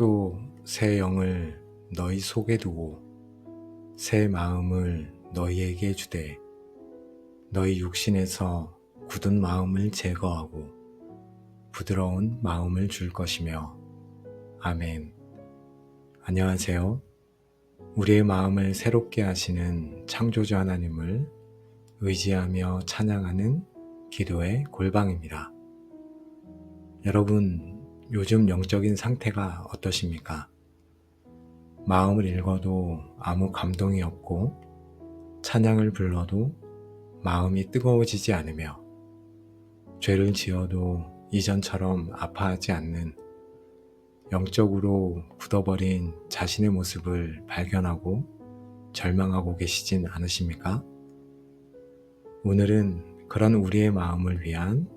또 새 영을 너희 속에 두고 새 마음을 너희에게 주되 너희 육신에서 굳은 마음을 제거하고 부드러운 마음을 줄 것이며. 아멘. 안녕하세요. 우리의 마음을 새롭게 하시는 창조주 하나님을 의지하며 찬양하는 기도의 골방입니다. 여러분, 요즘 영적인 상태가 어떠십니까? 마음을 읽어도 아무 감동이 없고 찬양을 불러도 마음이 뜨거워지지 않으며 죄를 지어도 이전처럼 아파하지 않는 영적으로 굳어버린 자신의 모습을 발견하고 절망하고 계시진 않으십니까? 오늘은 그런 우리의 마음을 위한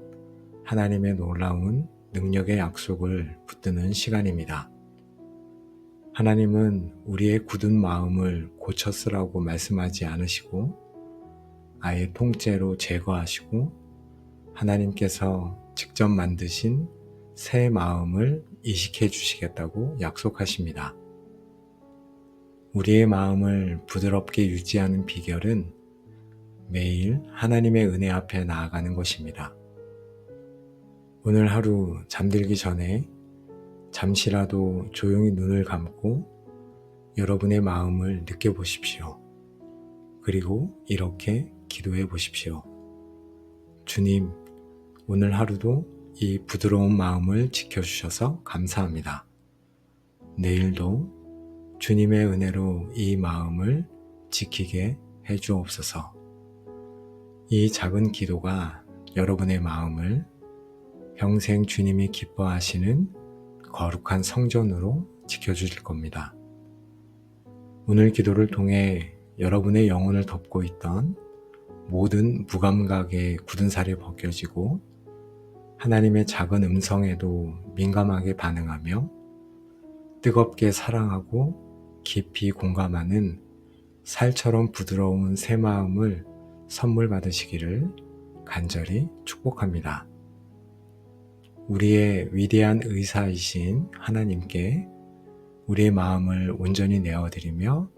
하나님의 놀라운 능력의 약속을 붙드는 시간입니다. 하나님은 우리의 굳은 마음을 고쳐 쓰라고 말씀하지 않으시고 아예 통째로 제거하시고 하나님께서 직접 만드신 새 마음을 이식해 주시겠다고 약속하십니다. 우리의 마음을 부드럽게 유지하는 비결은 매일 하나님의 은혜 앞에 나아가는 것입니다. 오늘 하루 잠들기 전에 잠시라도 조용히 눈을 감고 여러분의 마음을 느껴보십시오. 그리고 이렇게 기도해 보십시오. 주님, 오늘 하루도 이 부드러운 마음을 지켜주셔서 감사합니다. 내일도 주님의 은혜로 이 마음을 지키게 해 주옵소서. 이 작은 기도가 여러분의 마음을 평생 주님이 기뻐하시는 거룩한 성전으로 지켜주실 겁니다. 오늘 기도를 통해 여러분의 영혼을 덮고 있던 모든 무감각의 굳은 살이 벗겨지고 하나님의 작은 음성에도 민감하게 반응하며 뜨겁게 사랑하고 깊이 공감하는 살처럼 부드러운 새 마음을 선물 받으시기를 간절히 축복합니다. 우리의 위대한 의사이신 하나님께 우리의 마음을 온전히 내어드리며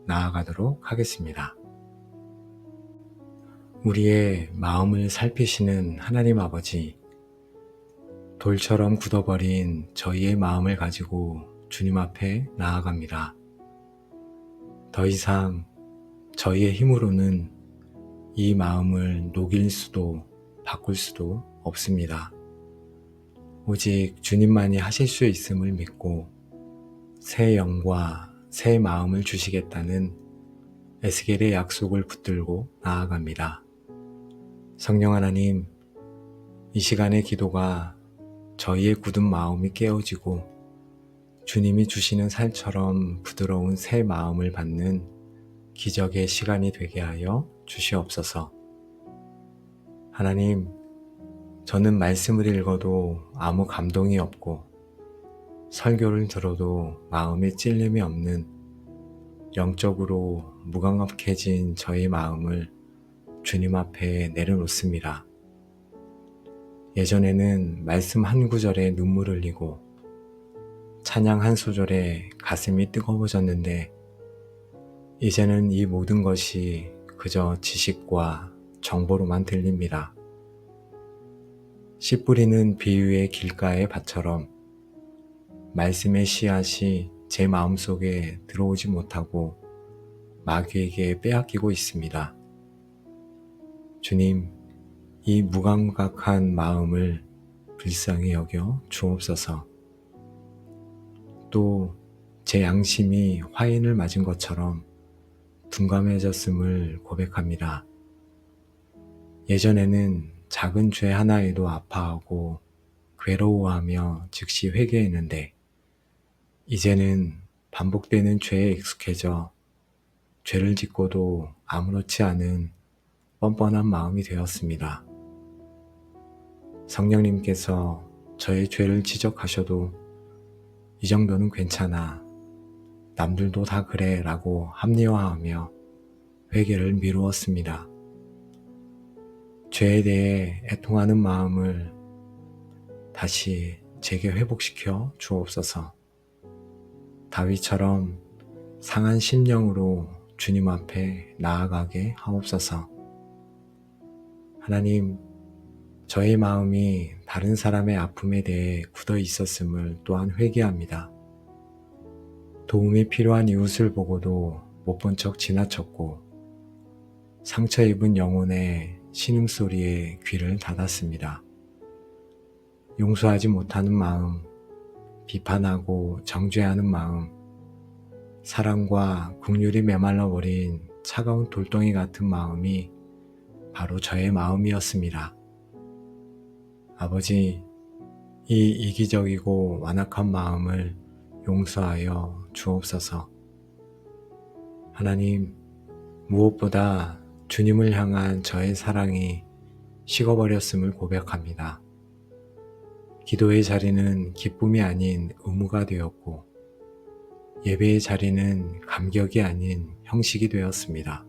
나아가도록 하겠습니다. 우리의 마음을 살피시는 하나님 아버지, 돌처럼 굳어버린 저희의 마음을 가지고 주님 앞에 나아갑니다. 더 이상 저희의 힘으로는 이 마음을 녹일 수도 바꿀 수도 없습니다. 오직 주님만이 하실 수 있음을 믿고 새 영과 새 마음을 주시겠다는 에스겔의 약속을 붙들고 나아갑니다. 성령 하나님, 이 시간의 기도가 저희의 굳은 마음이 깨어지고 주님이 주시는 살처럼 부드러운 새 마음을 받는 기적의 시간이 되게 하여 주시옵소서. 하나님, 저는 말씀을 읽어도 아무 감동이 없고 설교를 들어도 마음에 찔림이 없는 영적으로 무감각해진 저의 마음을 주님 앞에 내려놓습니다. 예전에는 말씀 한 구절에 눈물을 흘리고 찬양 한 소절에 가슴이 뜨거워졌는데 이제는 이 모든 것이 그저 지식과 정보로만 들립니다. 씨 뿌리는 비유의 길가의 밭처럼 말씀의 씨앗이 제 마음속에 들어오지 못하고 마귀에게 빼앗기고 있습니다. 주님, 이 무감각한 마음을 불쌍히 여겨 주옵소서. 또 제 양심이 화인을 맞은 것처럼 둔감해졌음을 고백합니다. 예전에는 작은 죄 하나에도 아파하고 괴로워하며 즉시 회개했는데 이제는 반복되는 죄에 익숙해져 죄를 짓고도 아무렇지 않은 뻔뻔한 마음이 되었습니다. 성령님께서 저의 죄를 지적하셔도 이 정도는 괜찮아, 남들도 다 그래 라고 합리화하며 회개를 미루었습니다. 죄에 대해 애통하는 마음을 다시 제게 회복시켜 주옵소서. 다윗처럼 상한 심령으로 주님 앞에 나아가게 하옵소서. 하나님, 저의 마음이 다른 사람의 아픔에 대해 굳어 있었음을 또한 회개합니다. 도움이 필요한 이웃을 보고도 못 본 척 지나쳤고 상처 입은 영혼의 신음소리에 귀를 닫았습니다. 용서하지 못하는 마음, 비판하고 정죄하는 마음, 사랑과 긍휼이 메말라 버린 차가운 돌덩이 같은 마음이 바로 저의 마음이었습니다. 아버지, 이 이기적이고 완악한 마음을 용서하여 주옵소서. 하나님, 무엇보다 주님을 향한 저의 사랑이 식어버렸음을 고백합니다. 기도의 자리는 기쁨이 아닌 의무가 되었고, 예배의 자리는 감격이 아닌 형식이 되었습니다.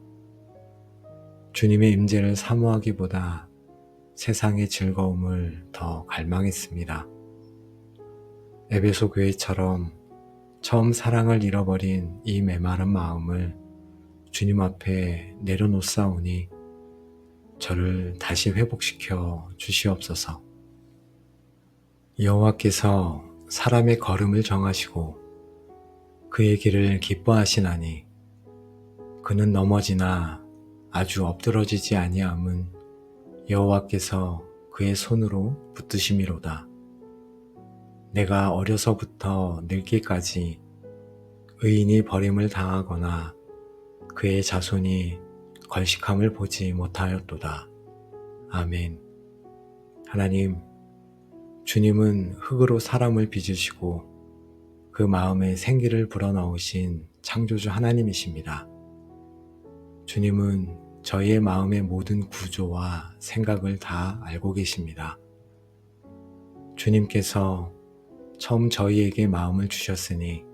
주님의 임재를 사모하기보다 세상의 즐거움을 더 갈망했습니다. 에베소 교회처럼 처음 사랑을 잃어버린 이 메마른 마음을 주님 앞에 내려놓사오니 저를 다시 회복시켜 주시옵소서. 여호와께서 사람의 걸음을 정하시고 그의 길을 기뻐하시나니 그는 넘어지나 아주 엎드러지지 아니함은 여호와께서 그의 손으로 붙드심이로다. 내가 어려서부터 늙기까지 의인이 버림을 당하거나 그의 자손이 걸식함을 보지 못하였도다. 아멘. 하나님, 주님은 흙으로 사람을 빚으시고 그 마음에 생기를 불어넣으신 창조주 하나님이십니다. 주님은 저희의 마음의 모든 구조와 생각을 다 알고 계십니다. 주님께서 처음 저희에게 마음을 주셨으니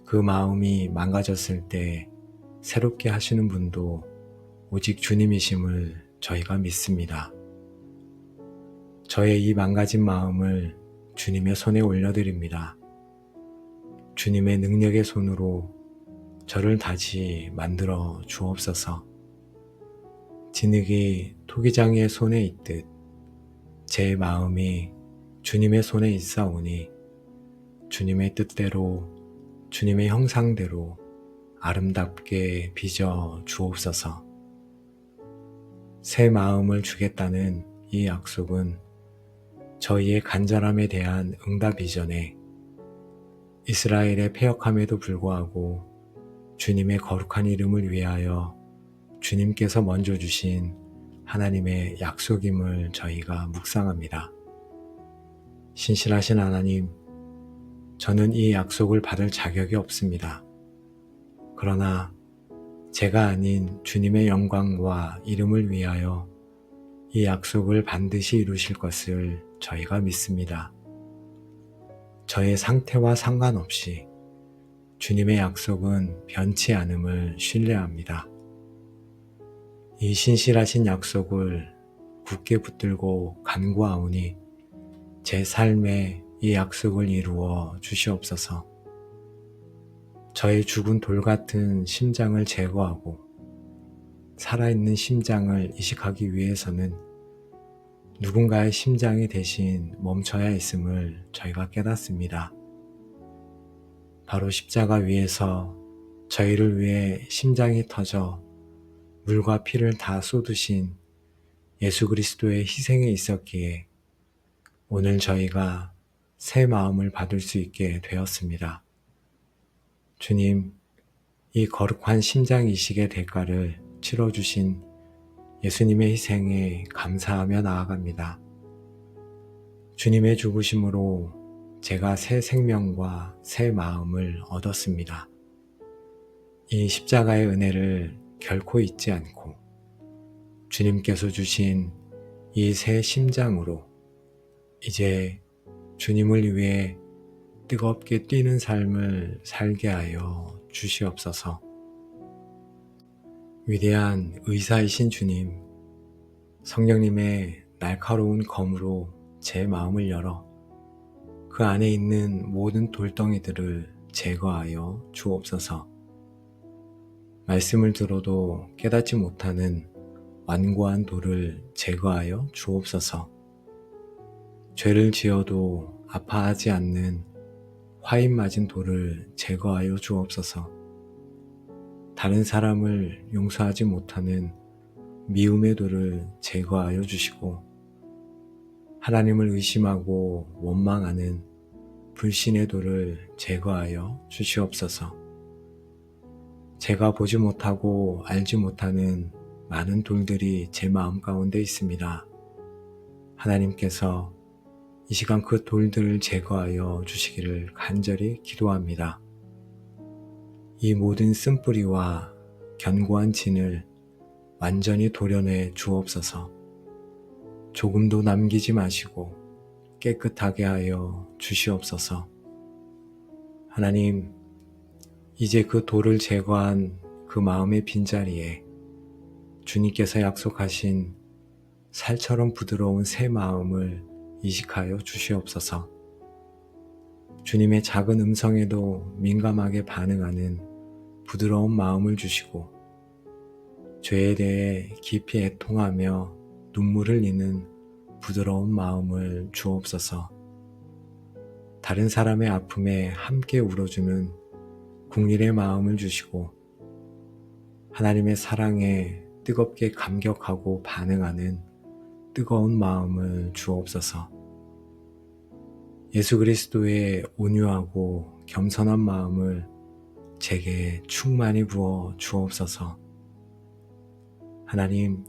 그 마음이 망가졌을 때 새롭게 하시는 분도 오직 주님이심을 저희가 믿습니다. 저의 이 망가진 마음을 주님의 손에 올려드립니다. 주님의 능력의 손으로 저를 다시 만들어 주옵소서. 진흙이 토기장이의 손에 있듯 제 마음이 주님의 손에 있사오니 주님의 뜻대로 주님의 형상대로 아름답게 빚어 주옵소서. 새 마음을 주겠다는 이 약속은 저희의 간절함에 대한 응답 이전에 이스라엘의 패역함에도 불구하고 주님의 거룩한 이름을 위하여 주님께서 먼저 주신 하나님의 약속임을 저희가 묵상합니다. 신실하신 하나님, 저는 이 약속을 받을 자격이 없습니다. 그러나 제가 아닌 주님의 영광과 이름을 위하여 이 약속을 반드시 이루실 것을 저희가 믿습니다. 저의 상태와 상관없이 주님의 약속은 변치 않음을 신뢰합니다. 이 신실하신 약속을 굳게 붙들고 간구하오니 제 삶에 이 약속을 이루어 주시옵소서. 저의 죽은 돌 같은 심장을 제거하고 살아있는 심장을 이식하기 위해서는 누군가의 심장이 대신 멈춰야 했음을 저희가 깨닫습니다. 바로 십자가 위에서 저희를 위해 심장이 터져 물과 피를 다 쏟으신 예수 그리스도의 희생에 있었기에 오늘 저희가 새 마음을 받을 수 있게 되었습니다. 주님, 이 거룩한 심장 이식의 대가를 치러주신 예수님의 희생에 감사하며 나아갑니다. 주님의 죽으심으로 제가 새 생명과 새 마음을 얻었습니다. 이 십자가의 은혜를 결코 잊지 않고 주님께서 주신 이 새 심장으로 이제 주님을 위해 뜨겁게 뛰는 삶을 살게 하여 주시옵소서. 위대한 의사이신 주님, 성령님의 날카로운 검으로 제 마음을 열어 그 안에 있는 모든 돌덩이들을 제거하여 주옵소서. 말씀을 들어도 깨닫지 못하는 완고한 돌을 제거하여 주옵소서. 죄를 지어도 아파하지 않는 화인 맞은 돌을 제거하여 주옵소서. 다른 사람을 용서하지 못하는 미움의 돌을 제거하여 주시고, 하나님을 의심하고 원망하는 불신의 돌을 제거하여 주시옵소서. 제가 보지 못하고 알지 못하는 많은 돌들이 제 마음 가운데 있습니다. 하나님께서 이 시간 그 돌들을 제거하여 주시기를 간절히 기도합니다. 이 모든 쓴뿌리와 견고한 진을 완전히 도려내 주옵소서. 조금도 남기지 마시고 깨끗하게 하여 주시옵소서. 하나님, 이제 그 돌을 제거한 그 마음의 빈자리에 주님께서 약속하신 살처럼 부드러운 새 마음을 이식하여 주시옵소서. 주님의 작은 음성에도 민감하게 반응하는 부드러운 마음을 주시고, 죄에 대해 깊이 애통하며 눈물을 흘리는 부드러운 마음을 주옵소서. 다른 사람의 아픔에 함께 울어주는 국률의 마음을 주시고, 하나님의 사랑에 뜨겁게 감격하고 반응하는 뜨거운 마음을 주옵소서. 예수 그리스도의 온유하고 겸손한 마음을 제게 충만히 부어 주옵소서. 하나님,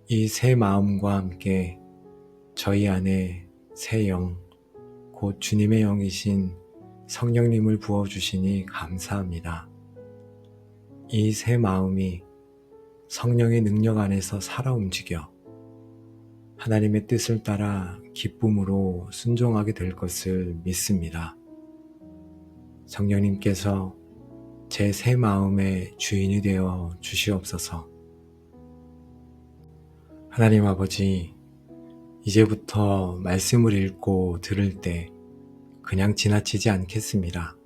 이 새 마음과 함께 저희 안에 새 영, 곧 주님의 영이신 성령님을 부어주시니 감사합니다. 이 새 마음이 성령의 능력 안에서 살아 움직여 하나님의 뜻을 따라 기쁨으로 순종하게 될 것을 믿습니다. 성령님께서 제 새 마음의 주인이 되어 주시옵소서. 하나님 아버지, 이제부터 말씀을 읽고 들을 때 그냥 지나치지 않겠습니다.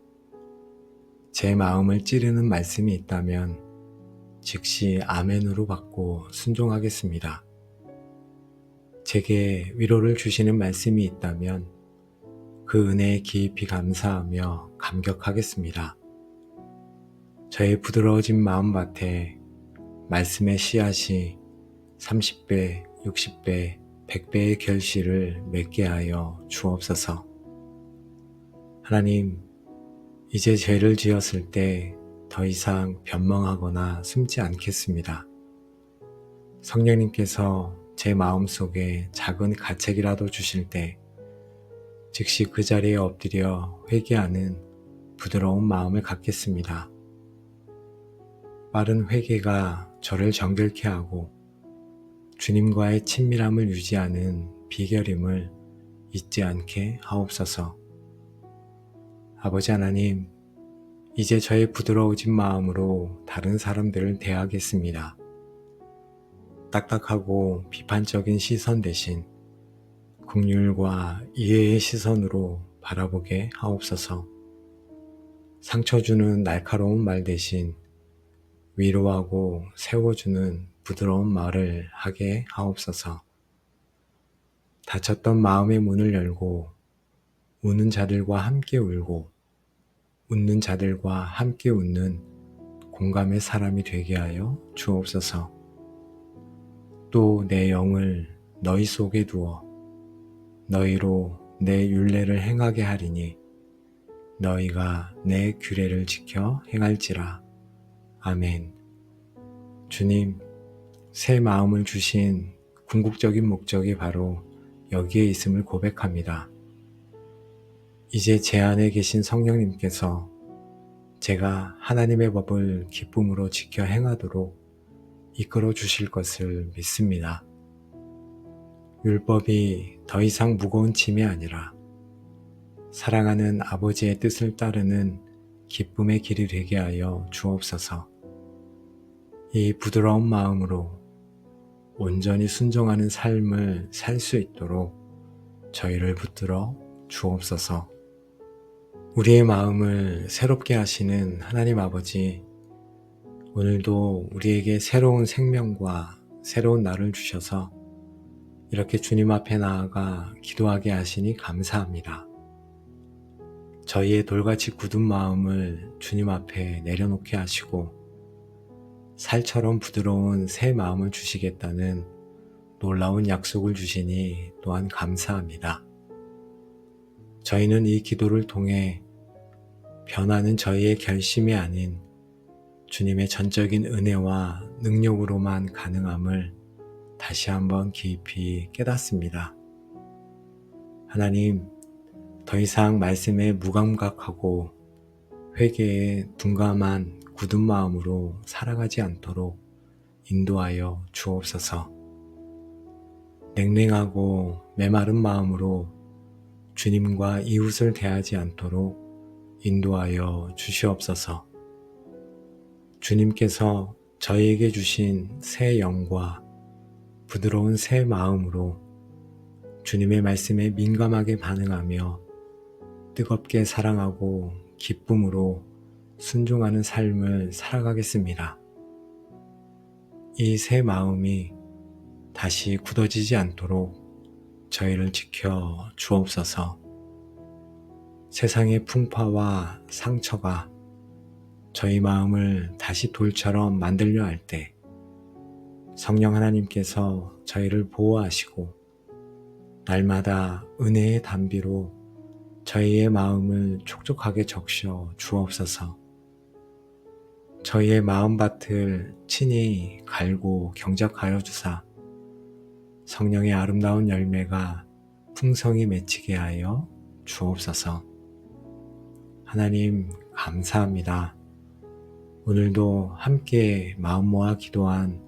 제 마음을 찌르는 말씀이 있다면 즉시 아멘으로 받고 순종하겠습니다. 제게 위로를 주시는 말씀이 있다면 그 은혜에 깊이 감사하며 감격하겠습니다. 저의 부드러워진 마음밭에 말씀의 씨앗이 30배, 60배, 100배의 결실을 맺게 하여 주옵소서. 하나님, 이제 죄를 지었을 때 더 이상 변명하거나 숨지 않겠습니다. 성령님께서 제 마음속에 작은 가책이라도 주실 때 즉시 그 자리에 엎드려 회개하는 부드러운 마음을 갖겠습니다. 빠른 회개가 저를 정결케 하고 주님과의 친밀함을 유지하는 비결임을 잊지 않게 하옵소서. 아버지 하나님, 이제 저의 부드러워진 마음으로 다른 사람들을 대하겠습니다. 딱딱하고 비판적인 시선 대신 긍휼과 이해의 시선으로 바라보게 하옵소서. 상처 주는 날카로운 말 대신 위로하고 세워주는 부드러운 말을 하게 하옵소서. 닫혔던 마음의 문을 열고 우는 자들과 함께 울고 웃는 자들과 함께 웃는 공감의 사람이 되게 하여 주옵소서. 또 내 영을 너희 속에 두어 너희로 내 율례를 행하게 하리니 너희가 내 규례를 지켜 행할지라. 아멘. 주님, 새 마음을 주신 궁극적인 목적이 바로 여기에 있음을 고백합니다. 이제 제 안에 계신 성령님께서 제가 하나님의 법을 기쁨으로 지켜 행하도록 이끌어 주실 것을 믿습니다. 율법이 더 이상 무거운 짐이 아니라 사랑하는 아버지의 뜻을 따르는 기쁨의 길이 되게 하여 주옵소서. 이 부드러운 마음으로 온전히 순종하는 삶을 살 수 있도록 저희를 붙들어 주옵소서. 우리의 마음을 새롭게 하시는 하나님 아버지, 오늘도 우리에게 새로운 생명과 새로운 날을 주셔서 이렇게 주님 앞에 나아가 기도하게 하시니 감사합니다. 저희의 돌같이 굳은 마음을 주님 앞에 내려놓게 하시고 살처럼 부드러운 새 마음을 주시겠다는 놀라운 약속을 주시니 또한 감사합니다. 저희는 이 기도를 통해 변하는 저희의 결심이 아닌 주님의 전적인 은혜와 능력으로만 가능함을 다시 한번 깊이 깨닫습니다. 하나님, 더 이상 말씀에 무감각하고 회개에 둔감한 굳은 마음으로 살아가지 않도록 인도하여 주옵소서. 냉랭하고 메마른 마음으로 주님과 이웃을 대하지 않도록 인도하여 주시옵소서. 주님께서 저희에게 주신 새 영과 부드러운 새 마음으로 주님의 말씀에 민감하게 반응하며 뜨겁게 사랑하고 기쁨으로 순종하는 삶을 살아가겠습니다. 이 새 마음이 다시 굳어지지 않도록 저희를 지켜 주옵소서. 세상의 풍파와 상처가 저희 마음을 다시 돌처럼 만들려 할 때 성령 하나님께서 저희를 보호하시고 날마다 은혜의 단비로 저희의 마음을 촉촉하게 적셔 주옵소서. 저희의 마음밭을 친히 갈고 경작하여 주사 성령의 아름다운 열매가 풍성히 맺히게 하여 주옵소서. 하나님 감사합니다. 오늘도 함께 마음 모아 기도한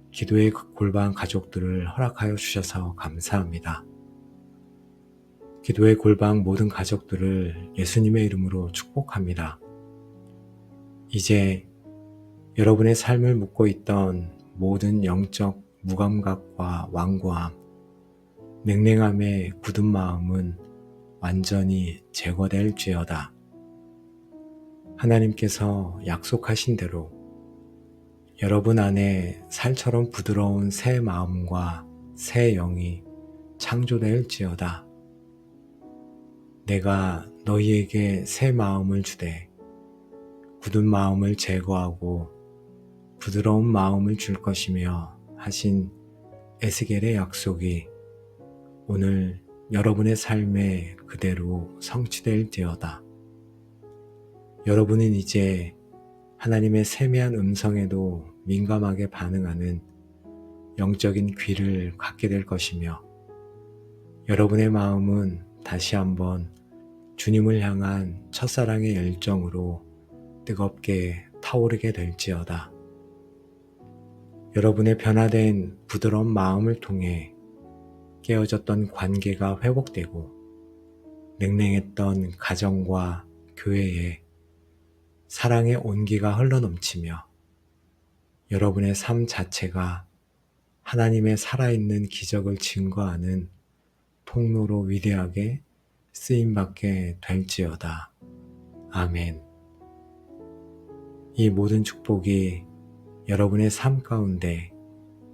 기도의 골방 가족들을 허락하여 주셔서 감사합니다. 기도의 골방 모든 가족들을 예수님의 이름으로 축복합니다. 이제 여러분의 삶을 묶고 있던 모든 영적 무감각과 완고함, 냉랭함의 굳은 마음은 완전히 제거될지어다. 하나님께서 약속하신 대로 여러분 안에 살처럼 부드러운 새 마음과 새 영이 창조될지어다. 내가 너희에게 새 마음을 주되 굳은 마음을 제거하고 부드러운 마음을 줄 것이며 하신 에스겔의 약속이 오늘 여러분의 삶에 그대로 성취될지어다. 여러분은 이제 하나님의 세미한 음성에도 민감하게 반응하는 영적인 귀를 갖게 될 것이며 여러분의 마음은 다시 한번 주님을 향한 첫사랑의 열정으로 뜨겁게 타오르게 될지어다. 여러분의 변화된 부드러운 마음을 통해 깨어졌던 관계가 회복되고 냉랭했던 가정과 교회에 사랑의 온기가 흘러넘치며 여러분의 삶 자체가 하나님의 살아있는 기적을 증거하는 통로로 위대하게 쓰임받게 될지어다. 아멘. 이 모든 축복이 여러분의 삶 가운데,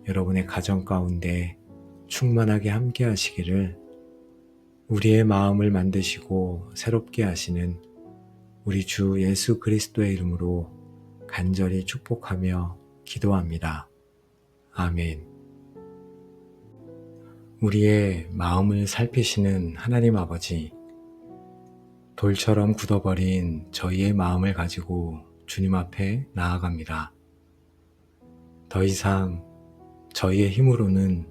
여러분의 가정 가운데 충만하게 함께 하시기를 우리의 마음을 만드시고 새롭게 하시는 우리 주 예수 그리스도의 이름으로 간절히 축복하며 기도합니다. 아멘. 우리의 마음을 살피시는 하나님 아버지, 돌처럼 굳어버린 저희의 마음을 가지고 주님 앞에 나아갑니다. 더 이상 저희의 힘으로는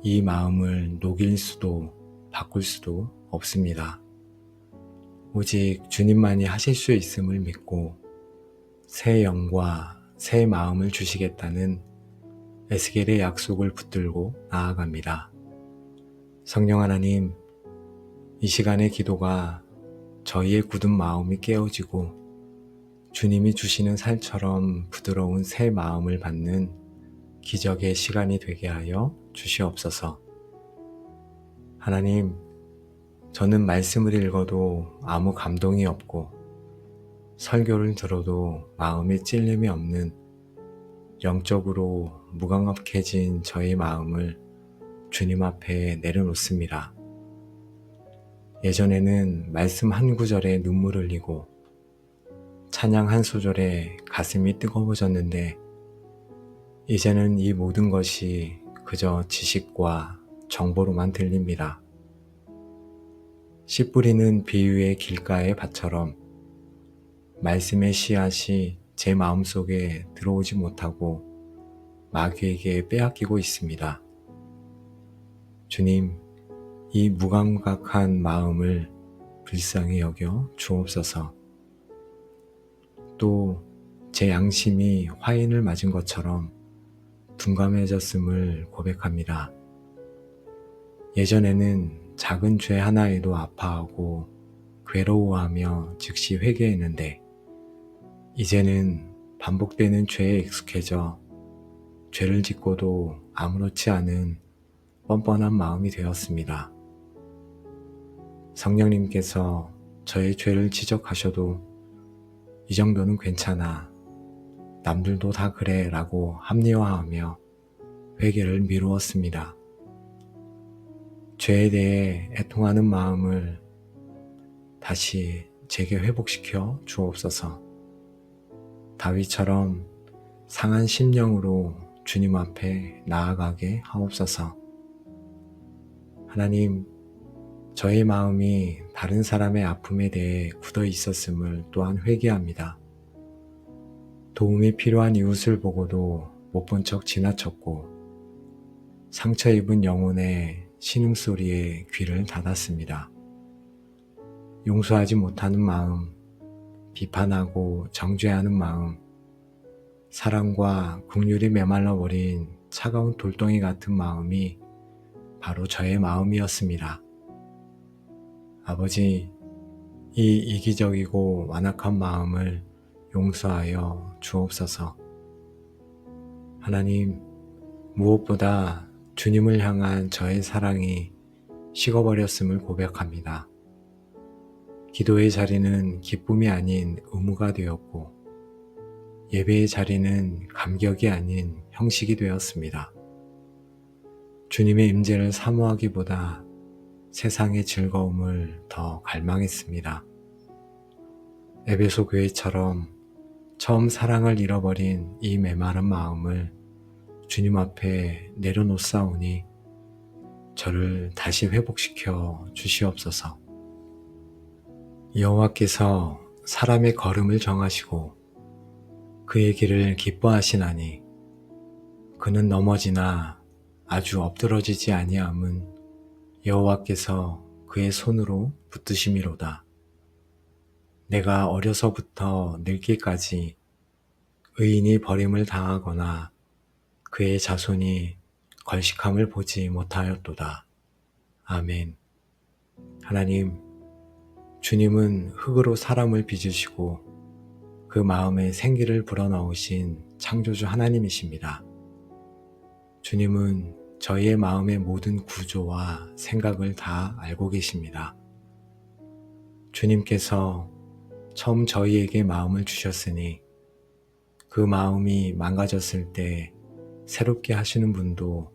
이 마음을 녹일 수도 바꿀 수도 없습니다. 오직 주님만이 하실 수 있음을 믿고 새 영과 새 마음을 주시겠다는 에스겔의 약속을 붙들고 나아갑니다. 성령 하나님, 이 시간의 기도가 저희의 굳은 마음이 깨어지고 주님이 주시는 살처럼 부드러운 새 마음을 받는 기적의 시간이 되게 하여 주시옵소서. 하나님, 저는 말씀을 읽어도 아무 감동이 없고 설교를 들어도 마음에 찔림이 없는 영적으로 무감각해진 저의 마음을 주님 앞에 내려놓습니다. 예전에는 말씀 한 구절에 눈물을 흘리고 찬양 한 소절에 가슴이 뜨거워졌는데 이제는 이 모든 것이 그저 지식과 정보로만 들립니다. 씨 뿌리는 비유의 길가의 밭처럼 말씀의 씨앗이 제 마음속에 들어오지 못하고 마귀에게 빼앗기고 있습니다. 주님, 이 무감각한 마음을 불쌍히 여겨 주옵소서. 또 제 양심이 화인을 맞은 것처럼 둔감해졌음을 고백합니다. 예전에는 작은 죄 하나에도 아파하고 괴로워하며 즉시 회개했는데 이제는 반복되는 죄에 익숙해져 죄를 짓고도 아무렇지 않은 뻔뻔한 마음이 되었습니다. 성령님께서 저의 죄를 지적하셔도 이 정도는 괜찮아, 남들도 다 그래 라고 합리화하며 회개를 미루었습니다. 죄에 대해 애통하는 마음을 다시 제게 회복시켜 주옵소서. 다윗처럼 상한 심령으로 주님 앞에 나아가게 하옵소서. 하나님, 저의 마음이 다른 사람의 아픔에 대해 굳어 있었음을 또한 회개합니다. 도움이 필요한 이웃을 보고도 못 본 척 지나쳤고 상처 입은 영혼의 신음소리에 귀를 닫았습니다. 용서하지 못하는 마음, 비판하고 정죄하는 마음, 사랑과 긍휼이 메말라버린 차가운 돌덩이 같은 마음이 바로 저의 마음이었습니다. 아버지, 이 이기적이고 완악한 마음을 용서하여 주옵소서. 하나님, 무엇보다 주님을 향한 저의 사랑이 식어버렸음을 고백합니다. 기도의 자리는 기쁨이 아닌 의무가 되었고 예배의 자리는 감격이 아닌 형식이 되었습니다. 주님의 임재를 사모하기보다 세상의 즐거움을 더 갈망했습니다. 에베소 교회처럼 처음 사랑을 잃어버린 이 메마른 마음을 주님 앞에 내려놓사오니 저를 다시 회복시켜 주시옵소서. 여호와께서 사람의 걸음을 정하시고 그의 길을 기뻐하시나니 그는 넘어지나 아주 엎드러지지 아니함은 여호와께서 그의 손으로 붙드심이로다. 내가 어려서부터 늙기까지 의인이 버림을 당하거나 그의 자손이 걸식함을 보지 못하였도다. 아멘. 하나님, 주님은 흙으로 사람을 빚으시고 그 마음에 생기를 불어넣으신 창조주 하나님이십니다. 주님은 저희의 마음의 모든 구조와 생각을 다 알고 계십니다. 주님께서 처음 저희에게 마음을 주셨으니 그 마음이 망가졌을 때 새롭게 하시는 분도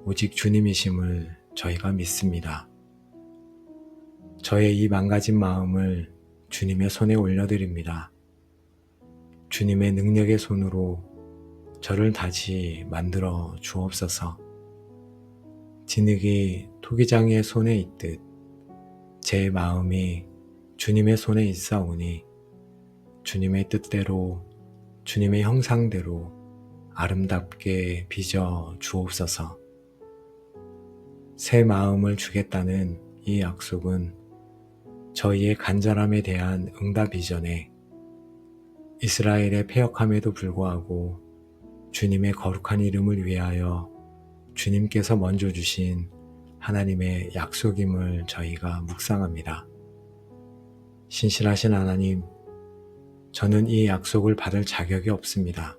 오직 주님이심을 저희가 믿습니다. 저의 이 망가진 마음을 주님의 손에 올려드립니다. 주님의 능력의 손으로 저를 다시 만들어 주옵소서. 진흙이 토기장이의 손에 있듯 제 마음이 주님의 손에 있사오니 주님의 뜻대로 주님의 형상대로 아름답게 빚어 주옵소서. 새 마음을 주겠다는 이 약속은 저희의 간절함에 대한 응답 이전에 이스라엘의 패역함에도 불구하고 주님의 거룩한 이름을 위하여 주님께서 먼저 주신 하나님의 약속임을 저희가 묵상합니다. 신실하신 하나님, 저는 이 약속을 받을 자격이 없습니다.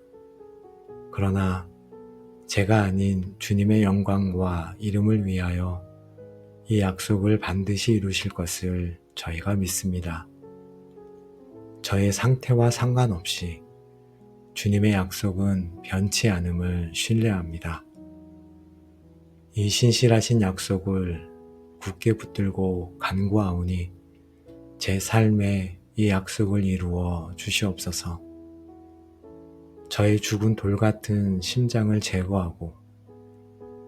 그러나 제가 아닌 주님의 영광과 이름을 위하여 이 약속을 반드시 이루실 것을 저희가 믿습니다. 저의 상태와 상관없이 주님의 약속은 변치 않음을 신뢰합니다. 이 신실하신 약속을 굳게 붙들고 간구하오니 제 삶에 이 약속을 이루어 주시옵소서. 저의 죽은 돌 같은 심장을 제거하고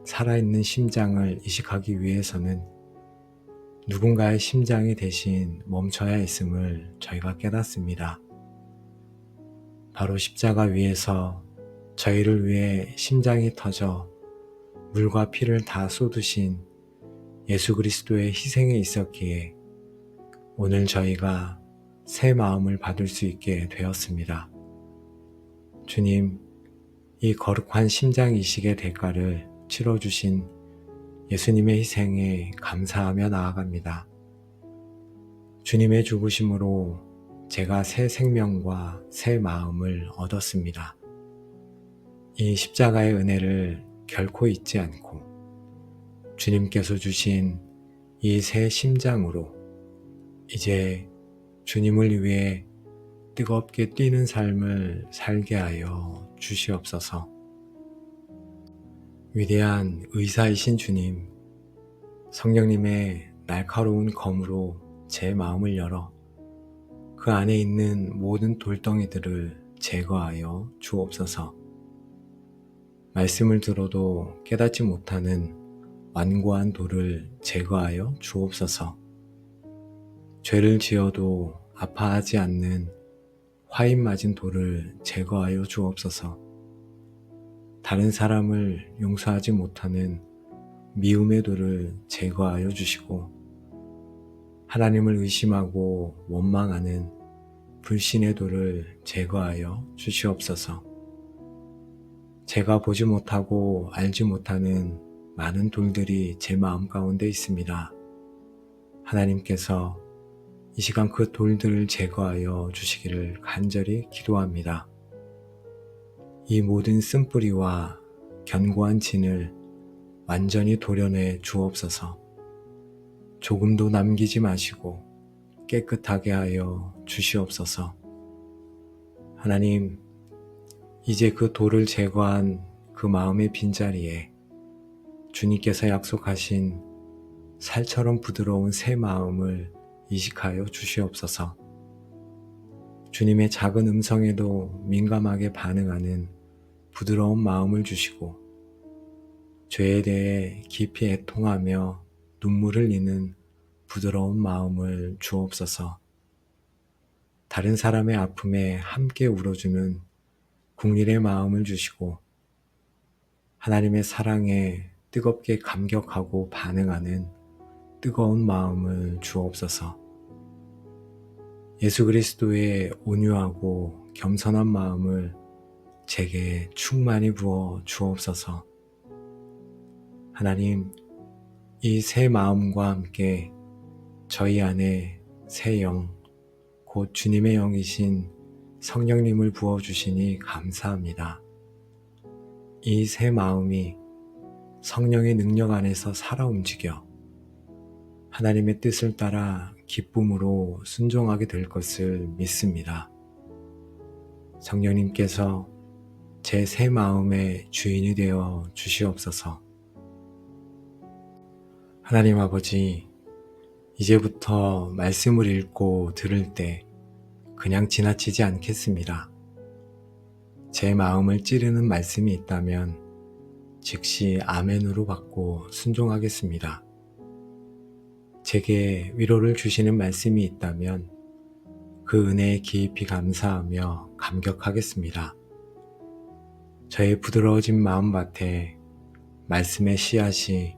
살아있는 심장을 이식하기 위해서는 누군가의 심장이 대신 멈춰야 했음을 저희가 깨닫습니다. 바로 십자가 위에서 저희를 위해 심장이 터져 물과 피를 다 쏟으신 예수 그리스도의 희생에 있었기에 오늘 저희가 새 마음을 받을 수 있게 되었습니다. 주님, 이 거룩한 심장 이식의 대가를 치러주신 예수님의 희생에 감사하며 나아갑니다. 주님의 죽으심으로 제가 새 생명과 새 마음을 얻었습니다. 이 십자가의 은혜를 결코 잊지 않고 주님께서 주신 이 새 심장으로 이제 주님을 위해 뜨겁게 뛰는 삶을 살게 하여 주시옵소서. 위대한 의사이신 주님, 성령님의 날카로운 검으로 제 마음을 열어 그 안에 있는 모든 돌덩이들을 제거하여 주옵소서. 말씀을 들어도 깨닫지 못하는 완고한 돌을 제거하여 주옵소서. 죄를 지어도 아파하지 않는 화인 맞은 돌을 제거하여 주옵소서. 다른 사람을 용서하지 못하는 미움의 돌을 제거하여 주시고 하나님을 의심하고 원망하는 불신의 돌을 제거하여 주시옵소서. 제가 보지 못하고 알지 못하는 많은 돌들이 제 마음 가운데 있습니다. 하나님께서 이 시간 그 돌들을 제거하여 주시기를 간절히 기도합니다. 이 모든 쓴뿌리와 견고한 진을 완전히 도려내 주옵소서. 조금도 남기지 마시고 깨끗하게 하여 주시옵소서. 하나님, 이제 그 돌을 제거한 그 마음의 빈자리에 주님께서 약속하신 살처럼 부드러운 새 마음을 이식하여 주시옵소서. 주님의 작은 음성에도 민감하게 반응하는 부드러운 마음을 주시고 죄에 대해 깊이 애통하며 눈물을 흘리는 부드러운 마음을 주옵소서. 다른 사람의 아픔에 함께 울어주는 국률의 마음을 주시고 하나님의 사랑에 뜨겁게 감격하고 반응하는 뜨거운 마음을 주옵소서. 예수 그리스도의 온유하고 겸손한 마음을 제게 충만히 부어 주옵소서. 하나님, 이 새 마음과 함께 저희 안에 새 영, 곧 주님의 영이신 성령님을 부어주시니 감사합니다. 이 새 마음이 성령의 능력 안에서 살아 움직여 하나님의 뜻을 따라 기쁨으로 순종하게 될 것을 믿습니다. 성령님께서 제 새 마음의 주인이 되어 주시옵소서. 하나님 아버지, 이제부터 말씀을 읽고 들을 때 그냥 지나치지 않겠습니다. 제 마음을 찌르는 말씀이 있다면 즉시 아멘으로 받고 순종하겠습니다. 제게 위로를 주시는 말씀이 있다면 그 은혜에 깊이 감사하며 감격하겠습니다. 저의 부드러워진 마음밭에 말씀의 씨앗이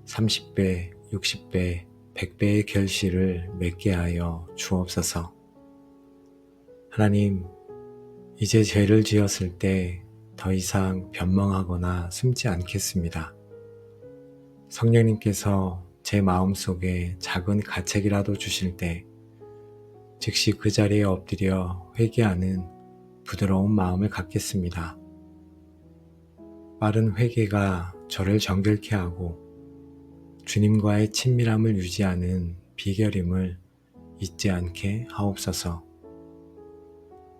30배, 60배, 100배의 결실을 맺게 하여 주옵소서. 하나님, 이제 죄를 지었을 때 더 이상 변명하거나 숨지 않겠습니다. 성령님께서 제 마음속에 작은 가책이라도 주실 때 즉시 그 자리에 엎드려 회개하는 부드러운 마음을 갖겠습니다. 빠른 회개가 저를 정결케 하고 주님과의 친밀함을 유지하는 비결임을 잊지 않게 하옵소서.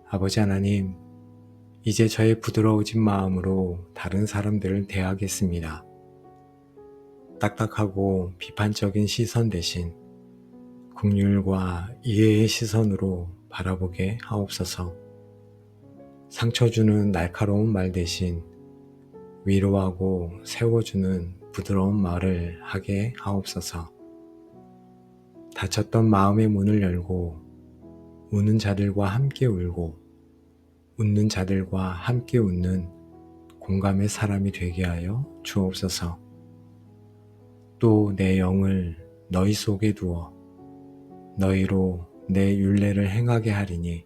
아버지 하나님, 이제 저의 부드러워진 마음으로 다른 사람들을 대하겠습니다. 딱딱하고 비판적인 시선 대신 긍휼과 이해의 시선으로 바라보게 하옵소서. 상처 주는 날카로운 말 대신 위로하고 세워주는 부드러운 말을 하게 하옵소서. 닫혔던 마음의 문을 열고 우는 자들과 함께 울고 웃는 자들과 함께 웃는 공감의 사람이 되게 하여 주옵소서. 또 내 영을 너희 속에 두어 너희로 내 율례를 행하게 하리니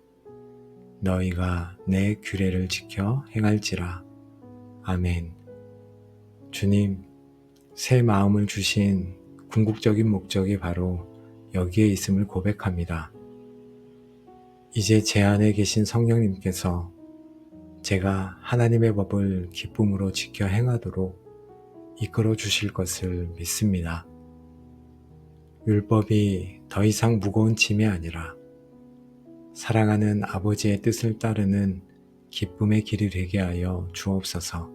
너희가 내 규례를 지켜 행할지라. 아멘. 주님, 새 마음을 주신 궁극적인 목적이 바로 여기에 있음을 고백합니다. 이제 제 안에 계신 성령님께서 제가 하나님의 법을 기쁨으로 지켜 행하도록 이끌어 주실 것을 믿습니다. 율법이 더 이상 무거운 짐이 아니라 사랑하는 아버지의 뜻을 따르는 기쁨의 길이 되게 하여 주옵소서.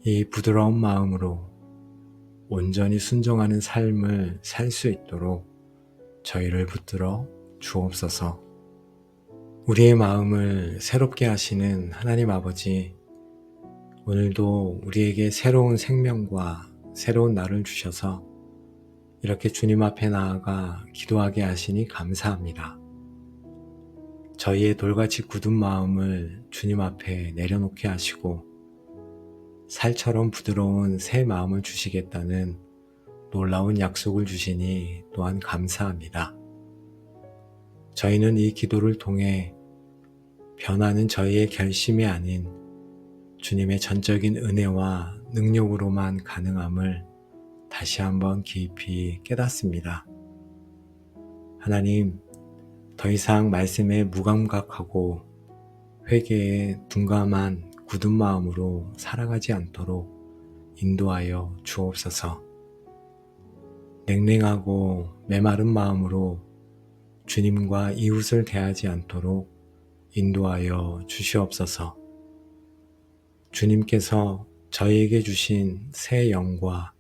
이 부드러운 마음으로 온전히 순종하는 삶을 살 수 있도록 저희를 붙들어 주옵소서. 우리의 마음을 새롭게 하시는 하나님 아버지, 오늘도 우리에게 새로운 생명과 새로운 날을 주셔서 이렇게 주님 앞에 나아가 기도하게 하시니 감사합니다. 저희의 돌같이 굳은 마음을 주님 앞에 내려놓게 하시고 살처럼 부드러운 새 마음을 주시겠다는 놀라운 약속을 주시니 또한 감사합니다. 저희는 이 기도를 통해 변하는 저희의 결심이 아닌 주님의 전적인 은혜와 능력으로만 가능함을 다시 한번 깊이 깨닫습니다. 하나님, 더 이상 말씀에 무감각하고 회개에 둔감한 굳은 마음으로 살아가지 않도록 인도하여 주옵소서. 냉랭하고 메마른 마음으로 주님과 이웃을 대하지 않도록 인도하여 주시옵소서. 주님께서 저희에게 주신 새 영과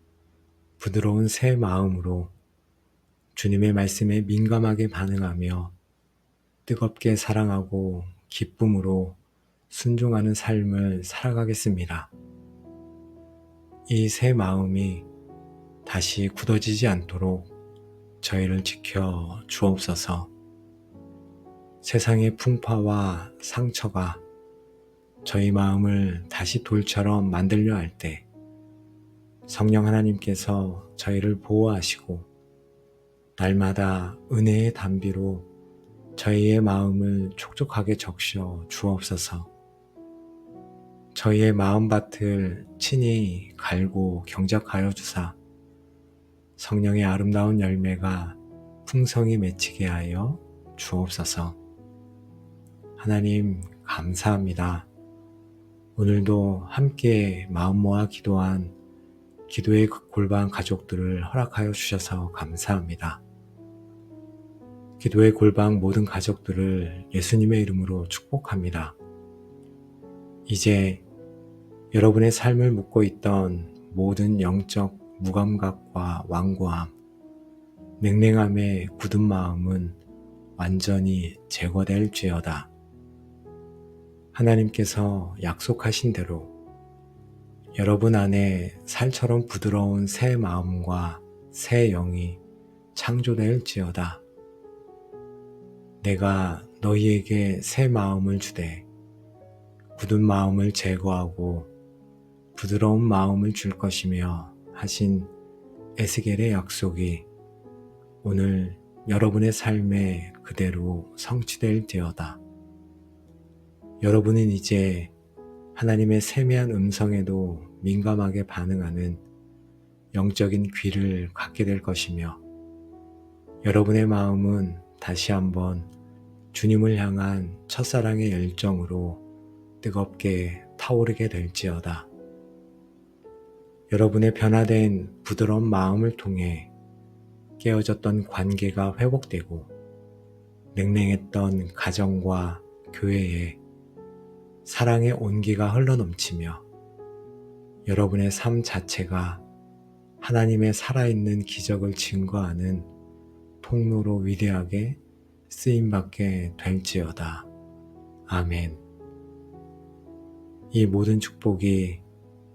부드러운 새 마음으로 주님의 말씀에 민감하게 반응하며 뜨겁게 사랑하고 기쁨으로 순종하는 삶을 살아가겠습니다. 이 새 마음이 다시 굳어지지 않도록 저희를 지켜 주옵소서. 세상의 풍파와 상처가 저희 마음을 다시 돌처럼 만들려 할 때 성령 하나님께서 저희를 보호하시고 날마다 은혜의 담비로 저희의 마음을 촉촉하게 적셔 주옵소서. 저희의 마음밭을 친히 갈고 경작하여 주사 성령의 아름다운 열매가 풍성히 맺히게 하여 주옵소서. 하나님 감사합니다. 오늘도 함께 마음 모아 기도한 기도의 골방 가족들을 허락하여 주셔서 감사합니다. 기도의 골방 모든 가족들을 예수님의 이름으로 축복합니다. 이제 여러분의 삶을 묶고 있던 모든 영적 무감각과 완고함, 냉랭함의 굳은 마음은 완전히 제거될지어다. 하나님께서 약속하신 대로 여러분 안에 살처럼 부드러운 새 마음과 새 영이 창조될지어다. 내가 너희에게 새 마음을 주되 굳은 마음을 제거하고 부드러운 마음을 줄 것이며 하신 에스겔의 약속이 오늘 여러분의 삶에 그대로 성취될지어다. 여러분은 이제 하나님의 세미한 음성에도 민감하게 반응하는 영적인 귀를 갖게 될 것이며 여러분의 마음은 다시 한번 주님을 향한 첫사랑의 열정으로 뜨겁게 타오르게 될지어다. 여러분의 변화된 부드러운 마음을 통해 깨어졌던 관계가 회복되고 냉랭했던 가정과 교회에 사랑의 온기가 흘러넘치며 여러분의 삶 자체가 하나님의 살아있는 기적을 증거하는 통로로 위대하게 쓰임받게 될지어다. 아멘. 이 모든 축복이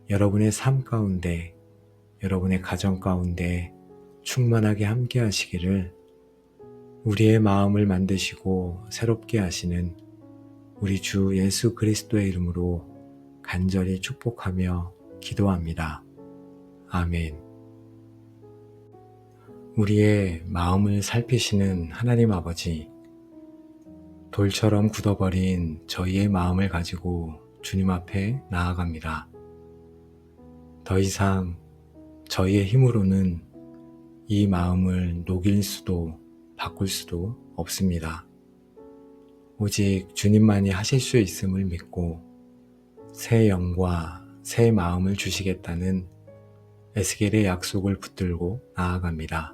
여러분의 삶 가운데, 여러분의 가정 가운데 충만하게 함께 하시기를 우리의 마음을 만드시고 새롭게 하시는 우리 주 예수 그리스도의 이름으로 간절히 축복하며 기도합니다. 아멘. 우리의 마음을 살피시는 하나님 아버지, 돌처럼 굳어버린 저희의 마음을 가지고 주님 앞에 나아갑니다. 더 이상 저희의 힘으로는 이 마음을 녹일 수도 바꿀 수도 없습니다. 오직 주님만이 하실 수 있음을 믿고 새 영과 새 마음을 주시겠다는 에스겔의 약속을 붙들고 나아갑니다.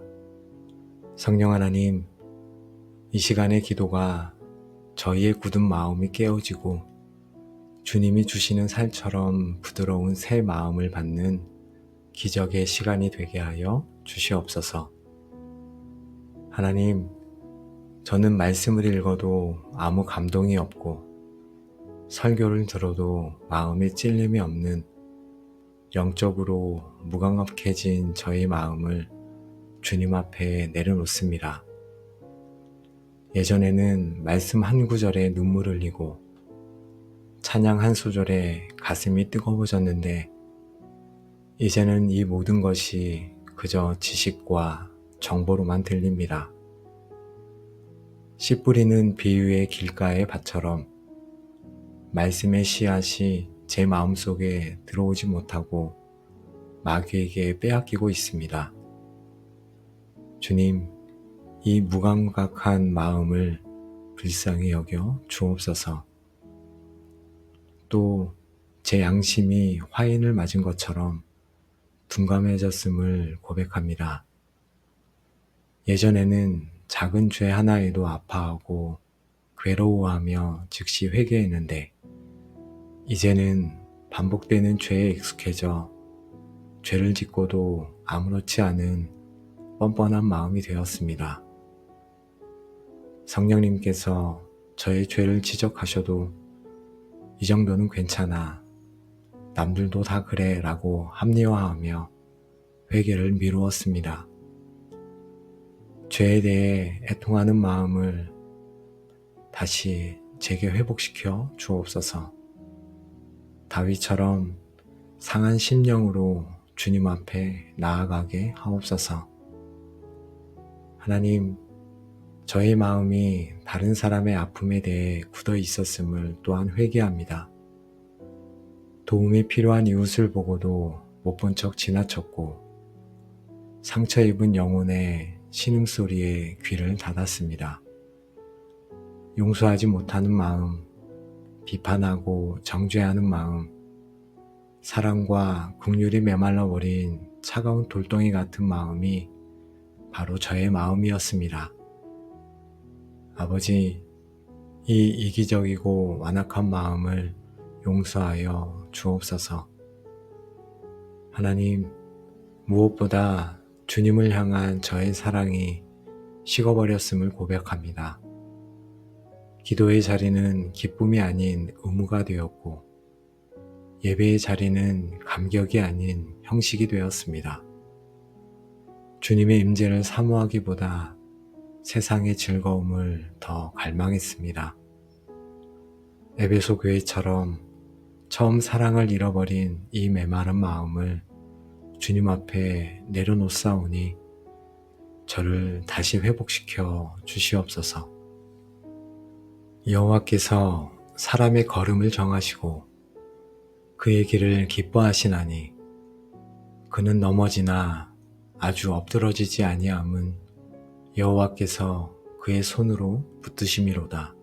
성령 하나님, 이 시간의 기도가 저희의 굳은 마음이 깨어지고 주님이 주시는 살처럼 부드러운 새 마음을 받는 기적의 시간이 되게 하여 주시옵소서. 하나님, 저는 말씀을 읽어도 아무 감동이 없고 설교를 들어도 마음에 찔림이 없는 영적으로 무감각해진 저의 마음을 주님 앞에 내려놓습니다. 예전에는 말씀 한 구절에 눈물을 흘리고 찬양 한 소절에 가슴이 뜨거워졌는데 이제는 이 모든 것이 그저 지식과 정보로만 들립니다. 씨 뿌리는 비유의 길가의 밭처럼 말씀의 씨앗이 제 마음속에 들어오지 못하고 마귀에게 빼앗기고 있습니다. 주님, 이 무감각한 마음을 불쌍히 여겨 주옵소서. 또 제 양심이 화인을 맞은 것처럼 둔감해졌음을 고백합니다. 예전에는 작은 죄 하나에도 아파하고 괴로워하며 즉시 회개했는데 이제는 반복되는 죄에 익숙해져 죄를 짓고도 아무렇지 않은 뻔뻔한 마음이 되었습니다. 성령님께서 저의 죄를 지적하셔도 이 정도는 괜찮아, 남들도 다 그래 라고 합리화하며 회개를 미루었습니다. 죄에 대해 애통하는 마음을 다시 제게 회복시켜 주옵소서. 다윗처럼 상한 심령으로 주님 앞에 나아가게 하옵소서. 하나님, 저의 마음이 다른 사람의 아픔에 대해 굳어 있었음을 또한 회개합니다. 도움이 필요한 이웃을 보고도 못 본 척 지나쳤고 상처 입은 영혼의 신음소리에 귀를 닫았습니다. 용서하지 못하는 마음, 비판하고 정죄하는 마음, 사랑과 긍휼이 메말라 버린 차가운 돌덩이 같은 마음이 바로 저의 마음이었습니다. 아버지, 이 이기적이고 완악한 마음을 용서하여 주옵소서. 하나님, 무엇보다 주님을 향한 저의 사랑이 식어버렸음을 고백합니다. 기도의 자리는 기쁨이 아닌 의무가 되었고 예배의 자리는 감격이 아닌 형식이 되었습니다. 주님의 임재를 사모하기보다 세상의 즐거움을 더 갈망했습니다. 에베소 교회처럼 처음 사랑을 잃어버린 이 메마른 마음을 주님 앞에 내려놓사오니 저를 다시 회복시켜 주시옵소서. 여호와께서 사람의 걸음을 정하시고 그의 길을 기뻐하시나니 그는 넘어지나 아주 엎드러지지 아니함은 여호와께서 그의 손으로 붙드심이로다.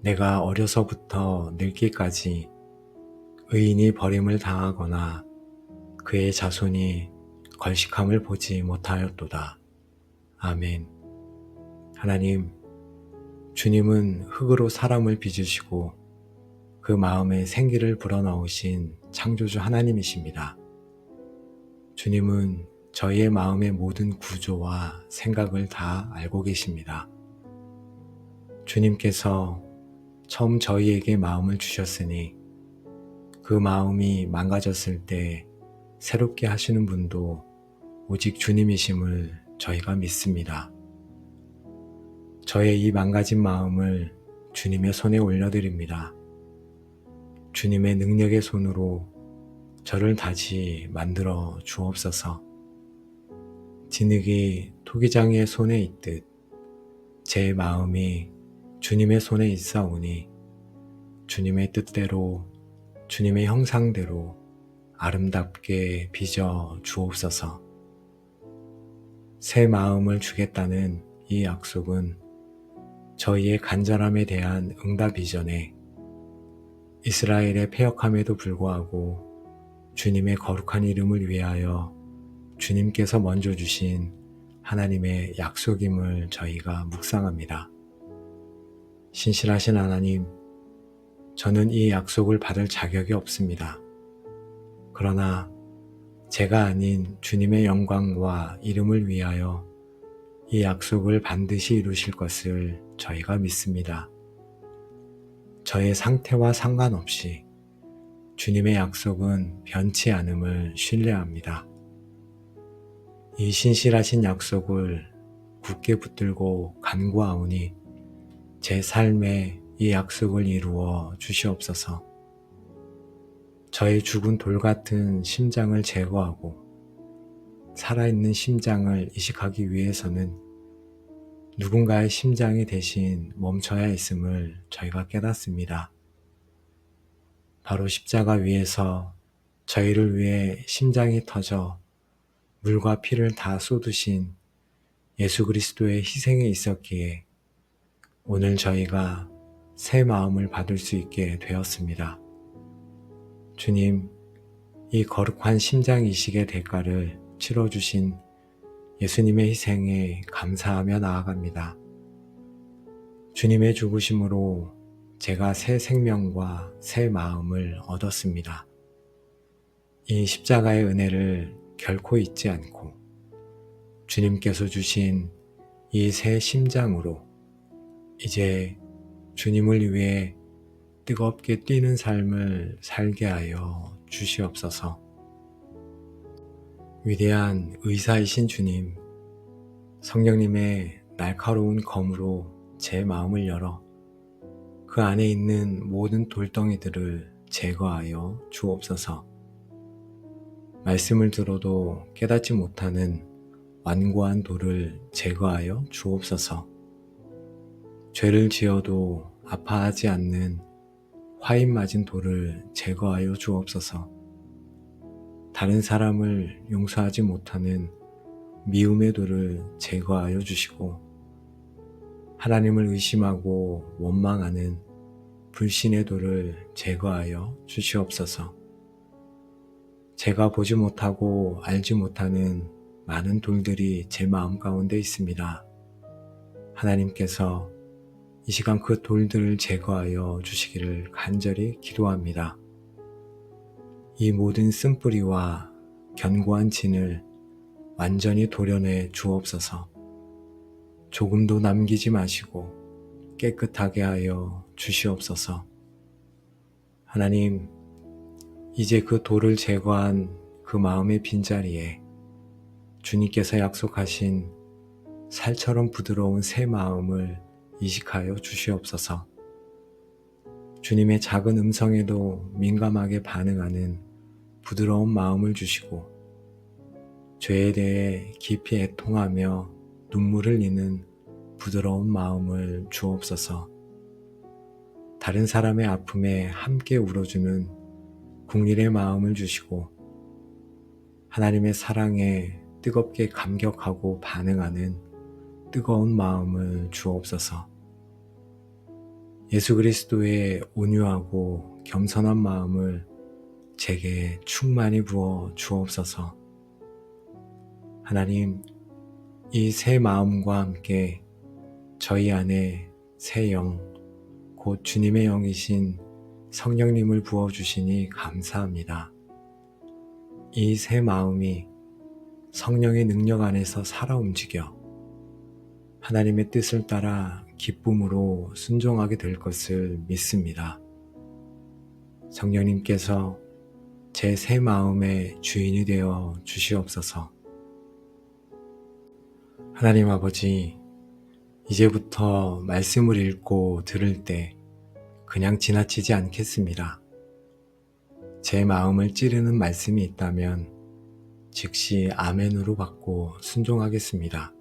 내가 어려서부터 늙기까지 의인이 버림을 당하거나 그의 자손이 걸식함을 보지 못하였도다. 아멘. 하나님, 주님은 흙으로 사람을 빚으시고 그 마음에 생기를 불어넣으신 창조주 하나님이십니다. 주님은 저희의 마음의 모든 구조와 생각을 다 알고 계십니다. 주님께서 처음 저희에게 마음을 주셨으니 그 마음이 망가졌을 때 새롭게 하시는 분도 오직 주님이심을 저희가 믿습니다. 저의 이 망가진 마음을 주님의 손에 올려드립니다. 주님의 능력의 손으로 저를 다시 만들어 주옵소서. 진흙이 토기장의 손에 있듯 제 마음이 주님의 손에 있사오니 주님의 뜻대로 주님의 형상대로 아름답게 빚어 주옵소서. 새 마음을 주겠다는 이 약속은 저희의 간절함에 대한 응답 이전에 이스라엘의 패역함에도 불구하고 주님의 거룩한 이름을 위하여 주님께서 먼저 주신 하나님의 약속임을 저희가 묵상합니다. 신실하신 하나님, 저는 이 약속을 받을 자격이 없습니다. 그러나 제가 아닌 주님의 영광과 이름을 위하여 이 약속을 반드시 이루실 것을 저희가 믿습니다. 저의 상태와 상관없이 주님의 약속은 변치 않음을 신뢰합니다. 이 신실하신 약속을 굳게 붙들고 간구하오니 제 삶에 이 약속을 이루어 주시옵소서. 저의 죽은 돌 같은 심장을 제거하고 살아있는 심장을 이식하기 위해서는 누군가의 심장이 대신 멈춰야 했음을 저희가 깨닫습니다. 바로 십자가 위에서 저희를 위해 심장이 터져 물과 피를 다 쏟으신 예수 그리스도의 희생에 있었기에 오늘 저희가 새 마음을 받을 수 있게 되었습니다. 주님, 이 거룩한 심장 이식의 대가를 치러주신 예수님의 희생에 감사하며 나아갑니다. 주님의 죽으심으로 제가 새 생명과 새 마음을 얻었습니다. 이 십자가의 은혜를 결코 잊지 않고 주님께서 주신 이 새 심장으로 이제 주님을 위해 뜨겁게 뛰는 삶을 살게 하여 주시옵소서. 위대한 의사이신 주님, 성령님의 날카로운 검으로 제 마음을 열어 그 안에 있는 모든 돌덩이들을 제거하여 주옵소서. 말씀을 들어도 깨닫지 못하는 완고한 돌을 제거하여 주옵소서. 죄를 지어도 아파하지 않는 화인 맞은 돌을 제거하여 주옵소서. 다른 사람을 용서하지 못하는 미움의 돌을 제거하여 주시고 하나님을 의심하고 원망하는 불신의 돌을 제거하여 주시옵소서. 제가 보지 못하고 알지 못하는 많은 돌들이 제 마음 가운데 있습니다. 하나님께서 이 시간 그 돌들을 제거하여 주시기를 간절히 기도합니다. 이 모든 쓴뿌리와 견고한 진을 완전히 도려내 주옵소서. 조금도 남기지 마시고 깨끗하게 하여 주시옵소서. 하나님, 이제 그 돌을 제거한 그 마음의 빈자리에 주님께서 약속하신 살처럼 부드러운 새 마음을 이식하여 주시옵소서. 주님의 작은 음성에도 민감하게 반응하는 부드러운 마음을 주시고 죄에 대해 깊이 애통하며 눈물을 흘리는 부드러운 마음을 주옵소서. 다른 사람의 아픔에 함께 울어주는 국률의 마음을 주시고 하나님의 사랑에 뜨겁게 감격하고 반응하는 뜨거운 마음을 주옵소서. 예수 그리스도의 온유하고 겸손한 마음을 제게 충만히 부어 주옵소서. 하나님, 이 새 마음과 함께 저희 안에 새 영, 곧 주님의 영이신 성령님을 부어주시니 감사합니다. 이 새 마음이 성령의 능력 안에서 살아 움직여 하나님의 뜻을 따라 기쁨으로 순종하게 될 것을 믿습니다. 성령님께서 제 새 마음의 주인이 되어 주시옵소서. 하나님 아버지, 이제부터 말씀을 읽고 들을 때 그냥 지나치지 않겠습니다. 제 마음을 찌르는 말씀이 있다면 즉시 아멘으로 받고 순종하겠습니다.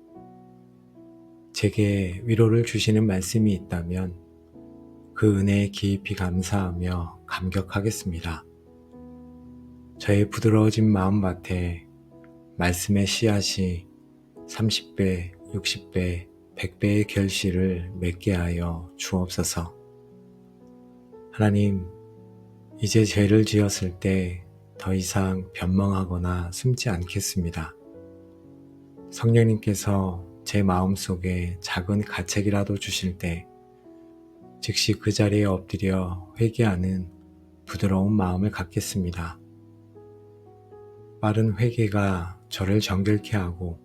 제게 위로를 주시는 말씀이 있다면 그 은혜에 깊이 감사하며 감격하겠습니다. 저의 부드러워진 마음밭에 말씀의 씨앗이 30배, 60배, 100배의 결실을 맺게 하여 주옵소서. 하나님, 이제 죄를 지었을 때 더 이상 변명하거나 숨지 않겠습니다. 성령님께서 제 마음속에 작은 가책이라도 주실 때 즉시 그 자리에 엎드려 회개하는 부드러운 마음을 갖겠습니다. 빠른 회개가 저를 정결케 하고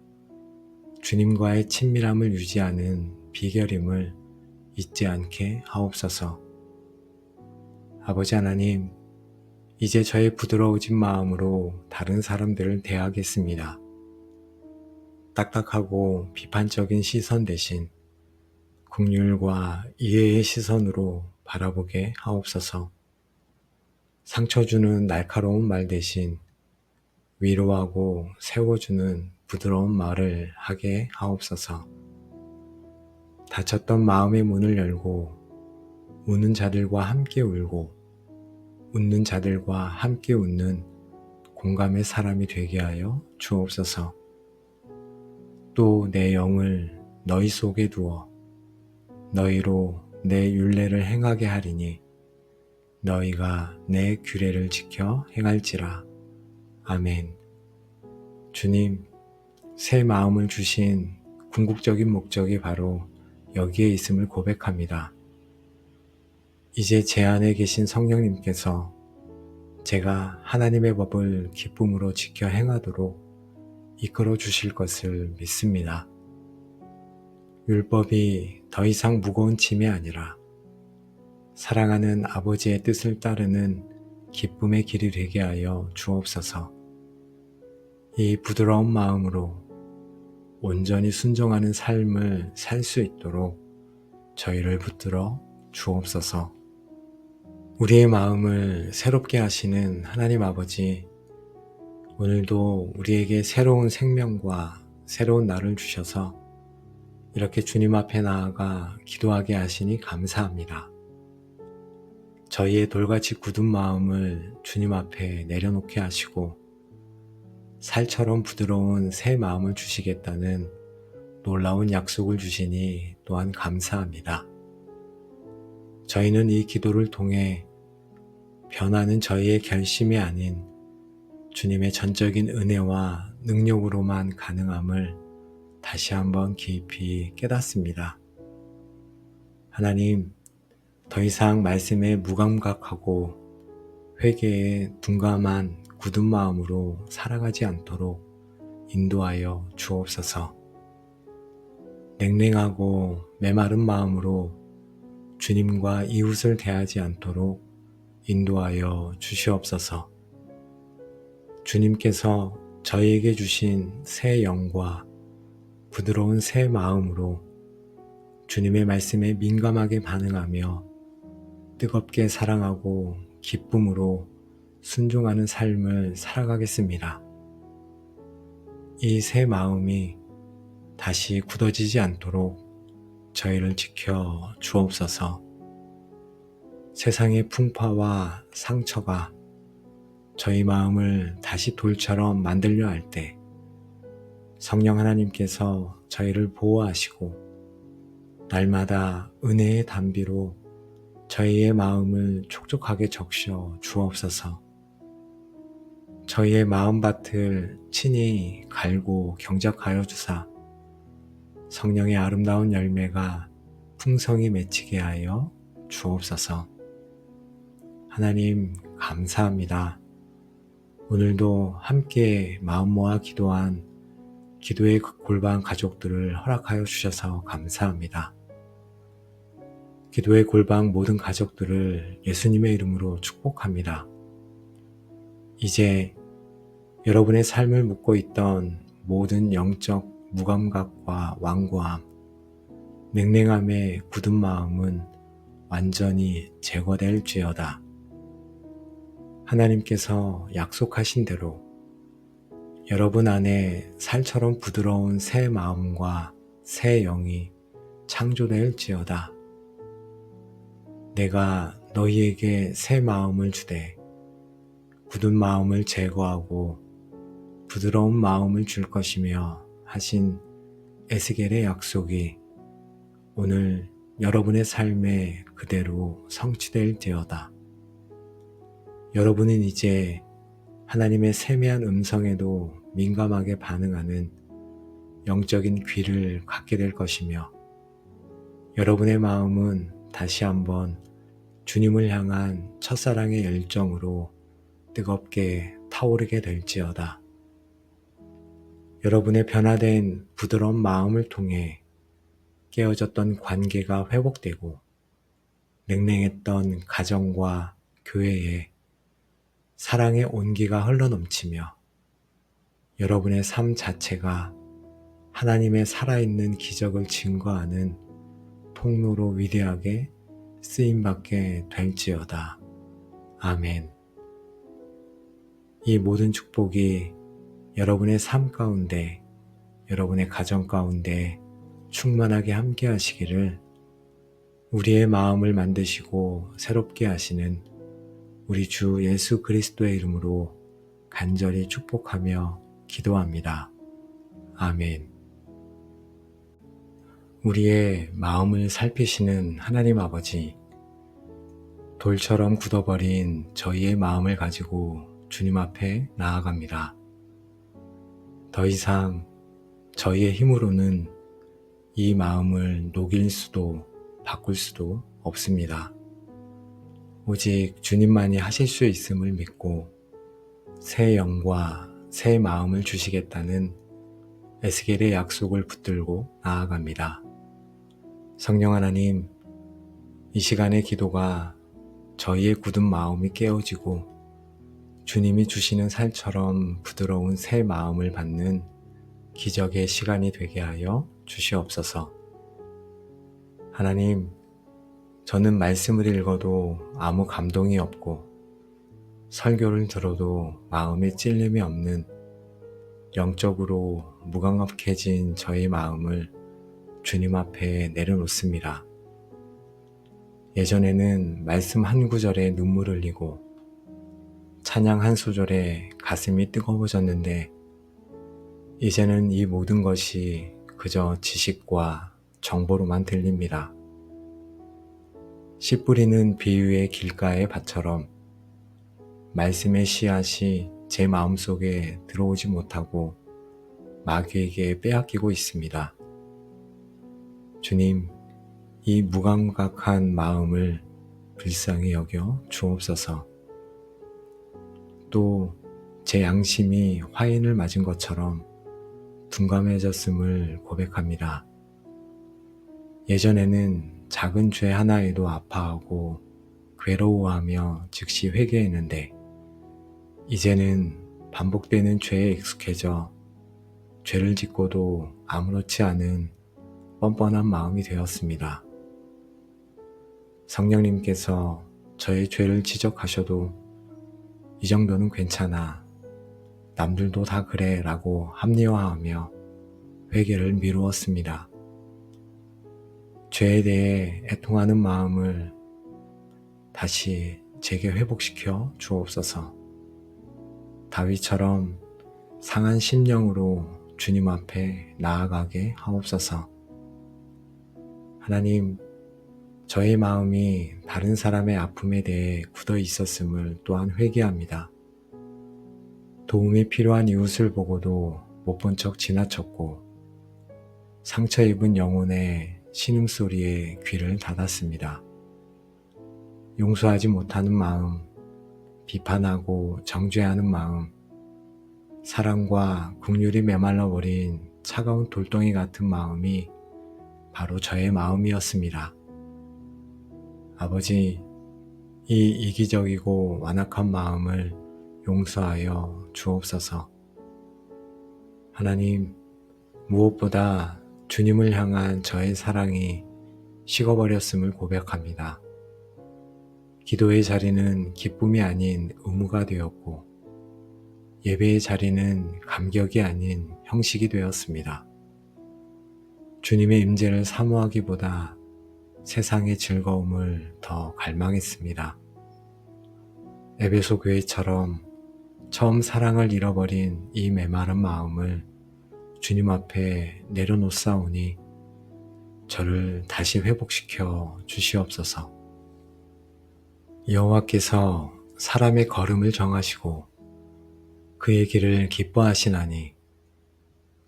주님과의 친밀함을 유지하는 비결임을 잊지 않게 하옵소서. 아버지 하나님, 이제 저의 부드러워진 마음으로 다른 사람들을 대하겠습니다. 딱딱하고 비판적인 시선 대신 긍휼과 이해의 시선으로 바라보게 하옵소서. 상처 주는 날카로운 말 대신 위로하고 세워주는 부드러운 말을 하게 하옵소서. 닫혔던 마음의 문을 열고 우는 자들과 함께 울고 웃는 자들과 함께 웃는 공감의 사람이 되게 하여 주옵소서. 또 내 영을 너희 속에 두어 너희로 내 율례를 행하게 하리니 너희가 내 규례를 지켜 행할지라. 아멘. 주님, 새 마음을 주신 궁극적인 목적이 바로 여기에 있음을 고백합니다. 이제 제 안에 계신 성령님께서 제가 하나님의 법을 기쁨으로 지켜 행하도록 이끌어 주실 것을 믿습니다. 율법이 더 이상 무거운 짐이 아니라 사랑하는 아버지의 뜻을 따르는 기쁨의 길이 되게 하여 주옵소서. 이 부드러운 마음으로 온전히 순종하는 삶을 살 수 있도록 저희를 붙들어 주옵소서. 우리의 마음을 새롭게 하시는 하나님 아버지, 오늘도 우리에게 새로운 생명과 새로운 날을 주셔서 이렇게 주님 앞에 나아가 기도하게 하시니 감사합니다. 저희의 돌같이 굳은 마음을 주님 앞에 내려놓게 하시고 살처럼 부드러운 새 마음을 주시겠다는 놀라운 약속을 주시니 또한 감사합니다. 저희는 이 기도를 통해 변하는 저희의 결심이 아닌 주님의 전적인 은혜와 능력으로만 가능함을 다시 한번 깊이 깨닫습니다. 하나님, 더 이상 말씀에 무감각하고 회개에 둔감한 굳은 마음으로 살아가지 않도록 인도하여 주옵소서. 냉랭하고 메마른 마음으로 주님과 이웃을 대하지 않도록 인도하여 주시옵소서. 주님께서 저희에게 주신 새 영과 부드러운 새 마음으로 주님의 말씀에 민감하게 반응하며 뜨겁게 사랑하고 기쁨으로 순종하는 삶을 살아가겠습니다. 이 새 마음이 다시 굳어지지 않도록 저희를 지켜 주옵소서. 세상의 풍파와 상처가 저희 마음을 다시 돌처럼 만들려 할 때 성령 하나님께서 저희를 보호하시고 날마다 은혜의 담비로 저희의 마음을 촉촉하게 적셔 주옵소서. 저희의 마음밭을 친히 갈고 경작하여 주사 성령의 아름다운 열매가 풍성히 맺히게 하여 주옵소서. 하나님 감사합니다. 오늘도 함께 마음 모아 기도한 기도의 골방 가족들을 허락하여 주셔서 감사합니다. 기도의 골방 모든 가족들을 예수님의 이름으로 축복합니다. 이제 여러분의 삶을 묶고 있던 모든 영적 무감각과 완고함, 냉랭함의 굳은 마음은 완전히 제거될지어다. 하나님께서 약속하신 대로 여러분 안에 살처럼 부드러운 새 마음과 새 영이 창조될지어다. 내가 너희에게 새 마음을 주되 굳은 마음을 제거하고 부드러운 마음을 줄 것이며 하신 에스겔의 약속이 오늘 여러분의 삶에 그대로 성취될지어다. 여러분은 이제 하나님의 세미한 음성에도 민감하게 반응하는 영적인 귀를 갖게 될 것이며 여러분의 마음은 다시 한번 주님을 향한 첫사랑의 열정으로 뜨겁게 타오르게 될지어다. 여러분의 변화된 부드러운 마음을 통해 깨어졌던 관계가 회복되고 냉랭했던 가정과 교회에 사랑의 온기가 흘러넘치며 여러분의 삶 자체가 하나님의 살아있는 기적을 증거하는 통로로 위대하게 쓰임받게 될지어다. 아멘. 이 모든 축복이 여러분의 삶 가운데, 여러분의 가정 가운데 충만하게 함께 하시기를 우리의 마음을 만드시고 새롭게 하시는 우리 주 예수 그리스도의 이름으로 간절히 축복하며 기도합니다. 아멘. 우리의 마음을 살피시는 하나님 아버지, 돌처럼 굳어버린 저희의 마음을 가지고 주님 앞에 나아갑니다. 더 이상 저희의 힘으로는 이 마음을 녹일 수도 바꿀 수도 없습니다. 오직 주님만이 하실 수 있음을 믿고 새 영과 새 마음을 주시겠다는 에스겔의 약속을 붙들고 나아갑니다. 성령 하나님, 이 시간의 기도가 저희의 굳은 마음이 깨어지고 주님이 주시는 살처럼 부드러운 새 마음을 받는 기적의 시간이 되게 하여 주시옵소서. 하나님, 저는 말씀을 읽어도 아무 감동이 없고 설교를 들어도 마음에 찔림이 없는 영적으로 무감각해진 저의 마음을 주님 앞에 내려놓습니다. 예전에는 말씀 한 구절에 눈물을 흘리고 찬양 한 소절에 가슴이 뜨거워졌는데 이제는 이 모든 것이 그저 지식과 정보로만 들립니다. 씨 뿌리는 비유의 길가의 밭처럼 말씀의 씨앗이 제 마음속에 들어오지 못하고 마귀에게 빼앗기고 있습니다. 주님, 이 무감각한 마음을 불쌍히 여겨 주옵소서. 또 제 양심이 화인을 맞은 것처럼 둔감해졌음을 고백합니다. 예전에는 작은 죄 하나에도 아파하고 괴로워하며 즉시 회개했는데 이제는 반복되는 죄에 익숙해져 죄를 짓고도 아무렇지 않은 뻔뻔한 마음이 되었습니다. 성령님께서 저의 죄를 지적하셔도 이 정도는 괜찮아, 남들도 다 그래 라고 합리화하며 회개를 미루었습니다. 죄에 대해 애통하는 마음을 다시 제게 회복시켜 주옵소서. 다윗처럼 상한 심령으로 주님 앞에 나아가게 하옵소서. 하나님, 저의 마음이 다른 사람의 아픔에 대해 굳어 있었음을 또한 회개합니다. 도움이 필요한 이웃을 보고도 못 본 척 지나쳤고 상처 입은 영혼의 신음소리에 귀를 닫았습니다. 용서하지 못하는 마음, 비판하고 정죄하는 마음, 사랑과 긍휼이 메말라 버린 차가운 돌덩이 같은 마음이 바로 저의 마음이었습니다. 아버지, 이 이기적이고 완악한 마음을 용서하여 주옵소서. 하나님, 무엇보다 주님을 향한 저의 사랑이 식어버렸음을 고백합니다. 기도의 자리는 기쁨이 아닌 의무가 되었고, 예배의 자리는 감격이 아닌 형식이 되었습니다. 주님의 임재를 사모하기보다 세상의 즐거움을 더 갈망했습니다. 에베소 교회처럼 처음 사랑을 잃어버린 이 메마른 마음을 주님 앞에 내려놓사오니 저를 다시 회복시켜 주시옵소서. 여호와께서 사람의 걸음을 정하시고 그의 길을 기뻐하시나니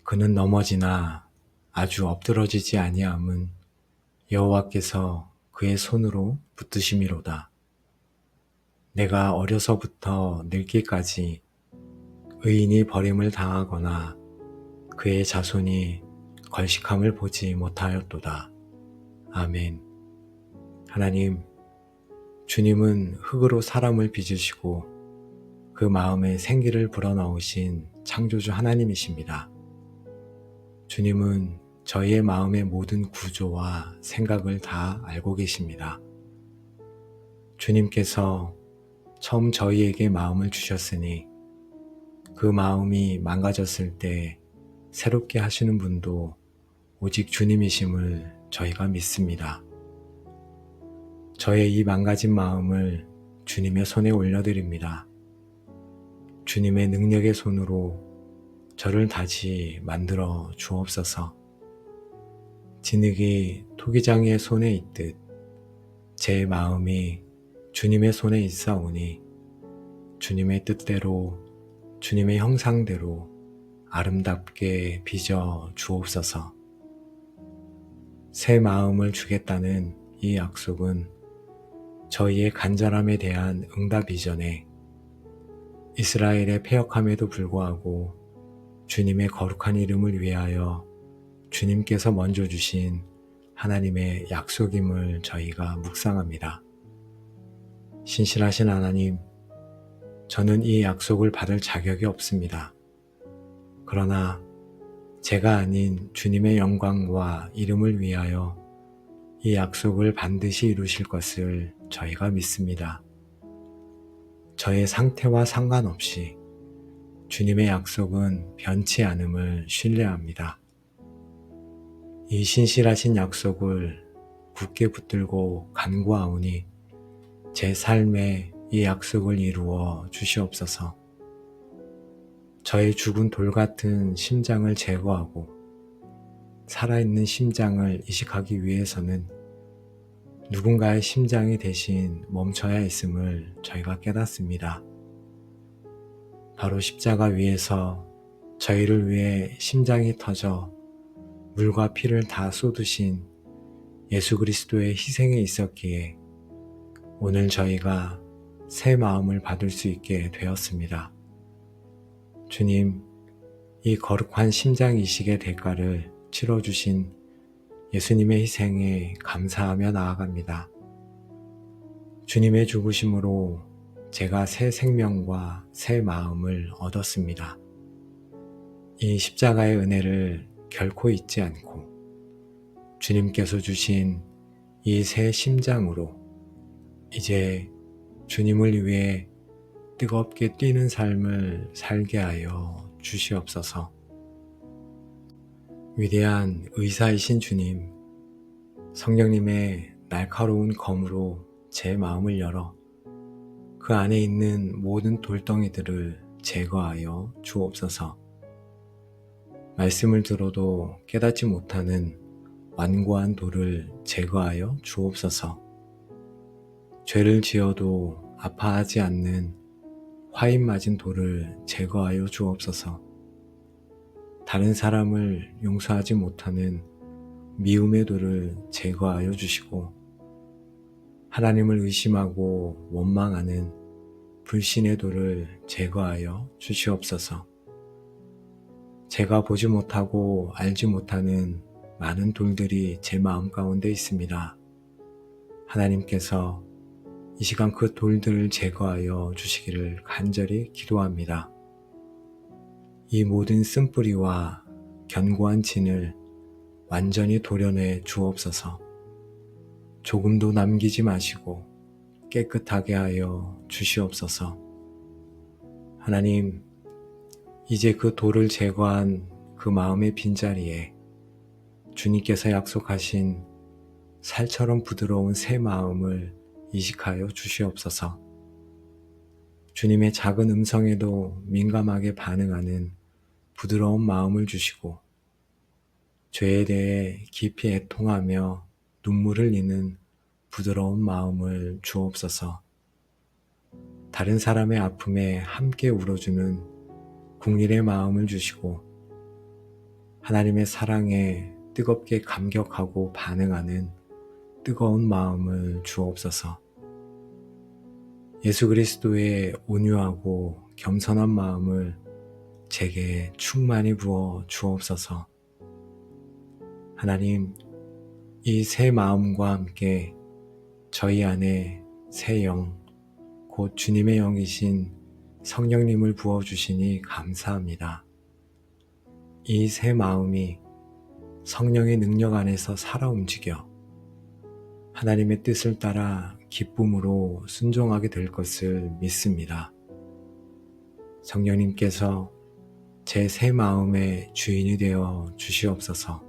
그는 넘어지나 아주 엎드러지지 아니함은 여호와께서 그의 손으로 붙드심이로다. 내가 어려서부터 늙기까지 의인이 버림을 당하거나 그의 자손이 걸식함을 보지 못하였도다. 아멘. 하나님, 주님은 흙으로 사람을 빚으시고 그 마음에 생기를 불어넣으신 창조주 하나님이십니다. 주님은 저희의 마음의 모든 구조와 생각을 다 알고 계십니다. 주님께서 처음 저희에게 마음을 주셨으니 그 마음이 망가졌을 때 새롭게 하시는 분도 오직 주님이심을 저희가 믿습니다. 저의 이 망가진 마음을 주님의 손에 올려드립니다. 주님의 능력의 손으로 저를 다시 만들어 주옵소서. 진흙이 토기장이의 손에 있듯 제 마음이 주님의 손에 있사오니 주님의 뜻대로 주님의 형상대로 아름답게 빚어 주옵소서. 새 마음을 주겠다는 이 약속은 저희의 간절함에 대한 응답 이전에 이스라엘의 패역함에도 불구하고 주님의 거룩한 이름을 위하여 주님께서 먼저 주신 하나님의 약속임을 저희가 묵상합니다. 신실하신 하나님, 저는 이 약속을 받을 자격이 없습니다. 그러나 제가 아닌 주님의 영광과 이름을 위하여 이 약속을 반드시 이루실 것을 저희가 믿습니다. 저의 상태와 상관없이 주님의 약속은 변치 않음을 신뢰합니다. 이 신실하신 약속을 굳게 붙들고 간구하오니 제 삶에 이 약속을 이루어 주시옵소서. 저의 죽은 돌 같은 심장을 제거하고 살아있는 심장을 이식하기 위해서는 누군가의 심장이 대신 멈춰야 했음을 저희가 깨닫습니다. 바로 십자가 위에서 저희를 위해 심장이 터져 물과 피를 다 쏟으신 예수 그리스도의 희생에 있었기에 오늘 저희가 새 마음을 받을 수 있게 되었습니다. 주님, 이 거룩한 심장 이식의 대가를 치러주신 예수님의 희생에 감사하며 나아갑니다. 주님의 죽으심으로 제가 새 생명과 새 마음을 얻었습니다. 이 십자가의 은혜를 결코 잊지 않고 주님께서 주신 이 새 심장으로 이제 주님을 위해 뜨겁게 뛰는 삶을 살게 하여 주시옵소서. 위대한 의사이신 주님, 성령님의 날카로운 검으로 제 마음을 열어 그 안에 있는 모든 돌덩이들을 제거하여 주옵소서. 말씀을 들어도 깨닫지 못하는 완고한 돌을 제거하여 주옵소서. 죄를 지어도 아파하지 않는 화인 맞은 돌을 제거하여 주옵소서. 다른 사람을 용서하지 못하는 미움의 돌을 제거하여 주시고, 하나님을 의심하고 원망하는 불신의 돌을 제거하여 주시옵소서. 제가 보지 못하고 알지 못하는 많은 돌들이 제 마음 가운데 있습니다. 하나님께서 이 시간 그 돌들을 제거하여 주시기를 간절히 기도합니다. 이 모든 쓴뿌리와 견고한 진을 완전히 도려내 주옵소서. 조금도 남기지 마시고 깨끗하게 하여 주시옵소서. 하나님, 이제 그 돌을 제거한 그 마음의 빈자리에 주님께서 약속하신 살처럼 부드러운 새 마음을 이식하여 주시옵소서. 주님의 작은 음성에도 민감하게 반응하는 부드러운 마음을 주시고, 죄에 대해 깊이 애통하며 눈물을 흘리는 부드러운 마음을 주옵소서. 다른 사람의 아픔에 함께 울어주는 국률의 마음을 주시고, 하나님의 사랑에 뜨겁게 감격하고 반응하는 뜨거운 마음을 주옵소서. 예수 그리스도의 온유하고 겸손한 마음을 제게 충만히 부어 주옵소서. 하나님, 이 새 마음과 함께 저희 안에 새 영, 곧 주님의 영이신 성령님을 부어주시니 감사합니다. 이 새 마음이 성령의 능력 안에서 살아 움직여 하나님의 뜻을 따라 기쁨으로 순종하게 될 것을 믿습니다. 성령님께서 제 새 마음의 주인이 되어 주시옵소서.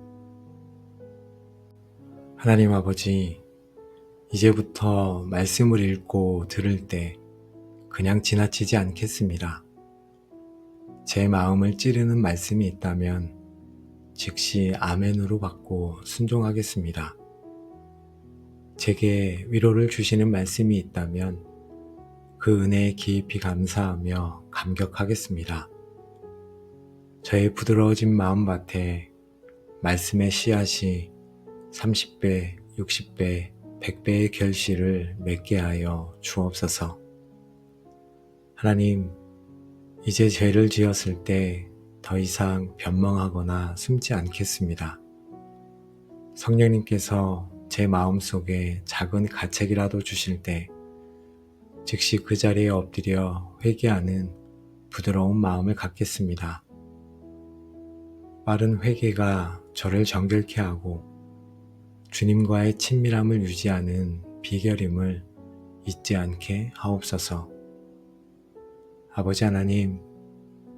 하나님 아버지, 이제부터 말씀을 읽고 들을 때 그냥 지나치지 않겠습니다. 제 마음을 찌르는 말씀이 있다면 즉시 아멘으로 받고 순종하겠습니다. 제게 위로를 주시는 말씀이 있다면 그 은혜에 깊이 감사하며 감격하겠습니다. 저의 부드러워진 마음밭에 말씀의 씨앗이 30배, 60배, 100배의 결실을 맺게 하여 주옵소서. 하나님, 이제 죄를 지었을 때 더 이상 변명하거나 숨지 않겠습니다. 성령님께서 제 마음속에 작은 가책이라도 주실 때 즉시 그 자리에 엎드려 회개하는 부드러운 마음을 갖겠습니다. 빠른 회개가 저를 정결케 하고 주님과의 친밀함을 유지하는 비결임을 잊지 않게 하옵소서. 아버지 하나님,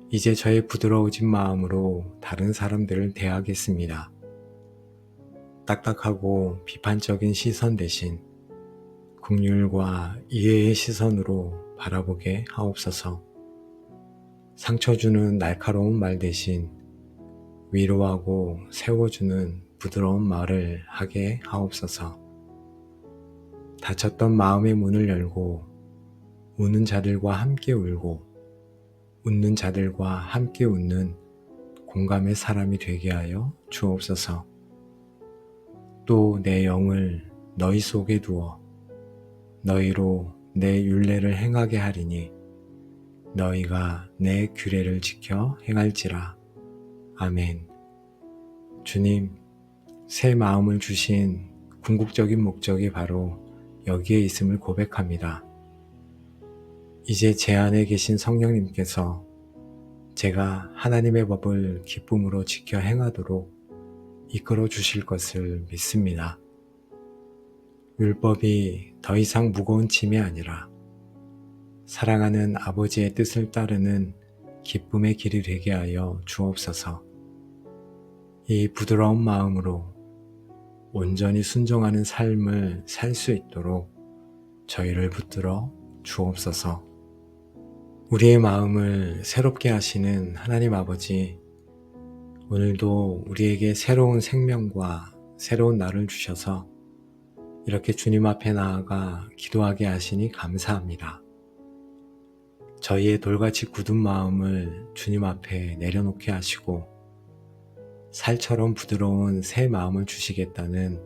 이제 저의 부드러워진 마음으로 다른 사람들을 대하겠습니다. 딱딱하고 비판적인 시선 대신 긍휼과 이해의 시선으로 바라보게 하옵소서. 상처 주는 날카로운 말 대신 위로하고 세워주는 부드러운 말을 하게 하옵소서. 닫혔던 마음의 문을 열고 우는 자들과 함께 울고 웃는 자들과 함께 웃는 공감의 사람이 되게 하여 주옵소서. 또 내 영을 너희 속에 두어 너희로 내 율례를 행하게 하리니 너희가 내 규례를 지켜 행할지라. 아멘. 주님, 새 마음을 주신 궁극적인 목적이 바로 여기에 있음을 고백합니다. 이제 제 안에 계신 성령님께서 제가 하나님의 법을 기쁨으로 지켜 행하도록 이끌어 주실 것을 믿습니다. 율법이 더 이상 무거운 짐이 아니라 사랑하는 아버지의 뜻을 따르는 기쁨의 길이 되게 하여 주옵소서. 이 부드러운 마음으로 온전히 순종하는 삶을 살 수 있도록 저희를 붙들어 주옵소서. 우리의 마음을 새롭게 하시는 하나님 아버지, 오늘도 우리에게 새로운 생명과 새로운 날을 주셔서 이렇게 주님 앞에 나아가 기도하게 하시니 감사합니다. 저희의 돌같이 굳은 마음을 주님 앞에 내려놓게 하시고 살처럼 부드러운 새 마음을 주시겠다는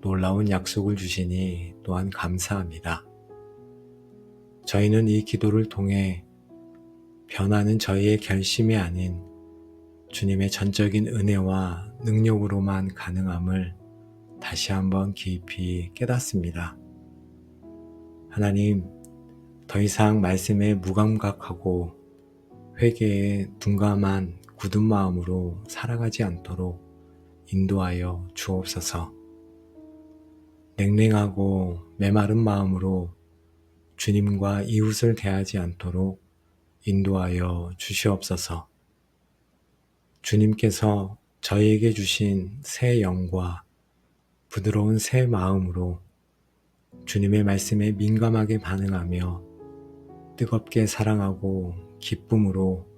놀라운 약속을 주시니 또한 감사합니다. 저희는 이 기도를 통해 변화는 저희의 결심이 아닌 주님의 전적인 은혜와 능력으로만 가능함을 다시 한번 깊이 깨닫습니다. 하나님, 더 이상 말씀에 무감각하고 회개에 둔감한 굳은 마음으로 살아가지 않도록 인도하여 주옵소서. 냉랭하고 메마른 마음으로 주님과 이웃을 대하지 않도록 인도하여 주시옵소서. 주님께서 저희에게 주신 새 영과 부드러운 새 마음으로 주님의 말씀에 민감하게 반응하며 뜨겁게 사랑하고 기쁨으로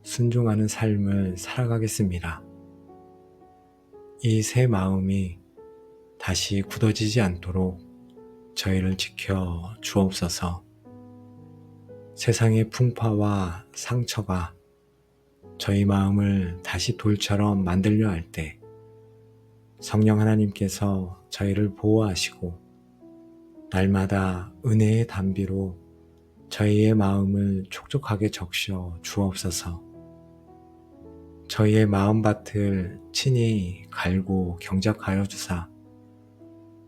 순종하는 삶을 살아가겠습니다. 이 새 마음이 다시 굳어지지 않도록 저희를 지켜 주옵소서. 세상의 풍파와 상처가 저희 마음을 다시 돌처럼 만들려 할 때 성령 하나님께서 저희를 보호하시고 날마다 은혜의 담비로 저희의 마음을 촉촉하게 적셔 주옵소서. 저희의 마음밭을 친히 갈고 경작하여 주사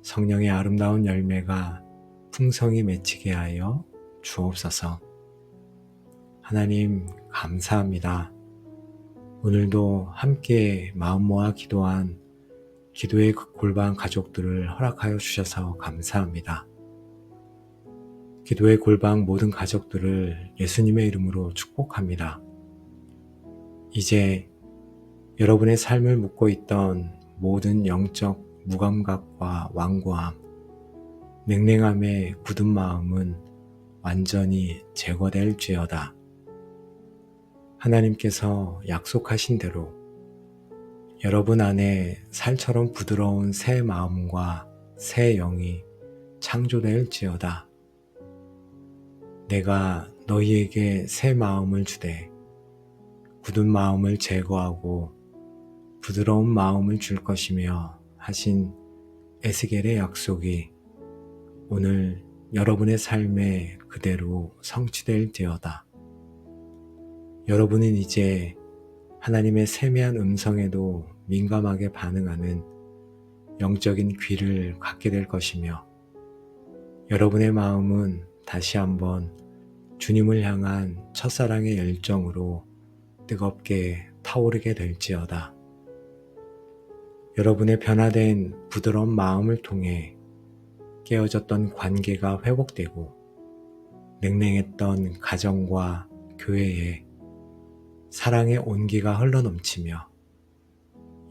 성령의 아름다운 열매가 풍성히 맺히게 하여 주옵소서. 하나님 감사합니다. 오늘도 함께 마음 모아 기도한 기도의 골방 가족들을 허락하여 주셔서 감사합니다. 기도의 골방 모든 가족들을 예수님의 이름으로 축복합니다. 이제 여러분의 삶을 묶고 있던 모든 영적 무감각과 완고함, 냉랭함의 굳은 마음은 완전히 제거될지어다. 하나님께서 약속하신 대로 여러분 안에 살처럼 부드러운 새 마음과 새 영이 창조될지어다. 내가 너희에게 새 마음을 주되 굳은 마음을 제거하고 부드러운 마음을 줄 것이며 하신 에스겔의 약속이 오늘 여러분의 삶에 그대로 성취될지어다. 여러분은 이제 하나님의 세미한 음성에도 민감하게 반응하는 영적인 귀를 갖게 될 것이며 여러분의 마음은 다시 한번 주님을 향한 첫사랑의 열정으로 뜨겁게 타오르게 될지어다. 여러분의 변화된 부드러운 마음을 통해 깨어졌던 관계가 회복되고 냉랭했던 가정과 교회에 사랑의 온기가 흘러넘치며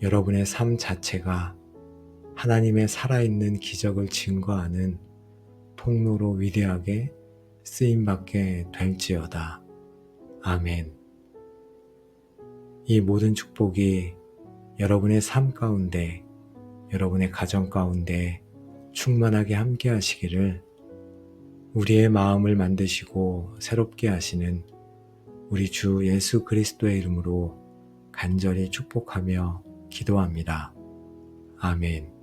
여러분의 삶 자체가 하나님의 살아있는 기적을 증거하는 통로로 위대하게 쓰임받게 될지어다. 아멘. 이 모든 축복이 여러분의 삶 가운데, 여러분의 가정 가운데 충만하게 함께 하시기를 우리의 마음을 만드시고 새롭게 하시는 우리 주 예수 그리스도의 이름으로 간절히 축복하며 기도합니다. 아멘.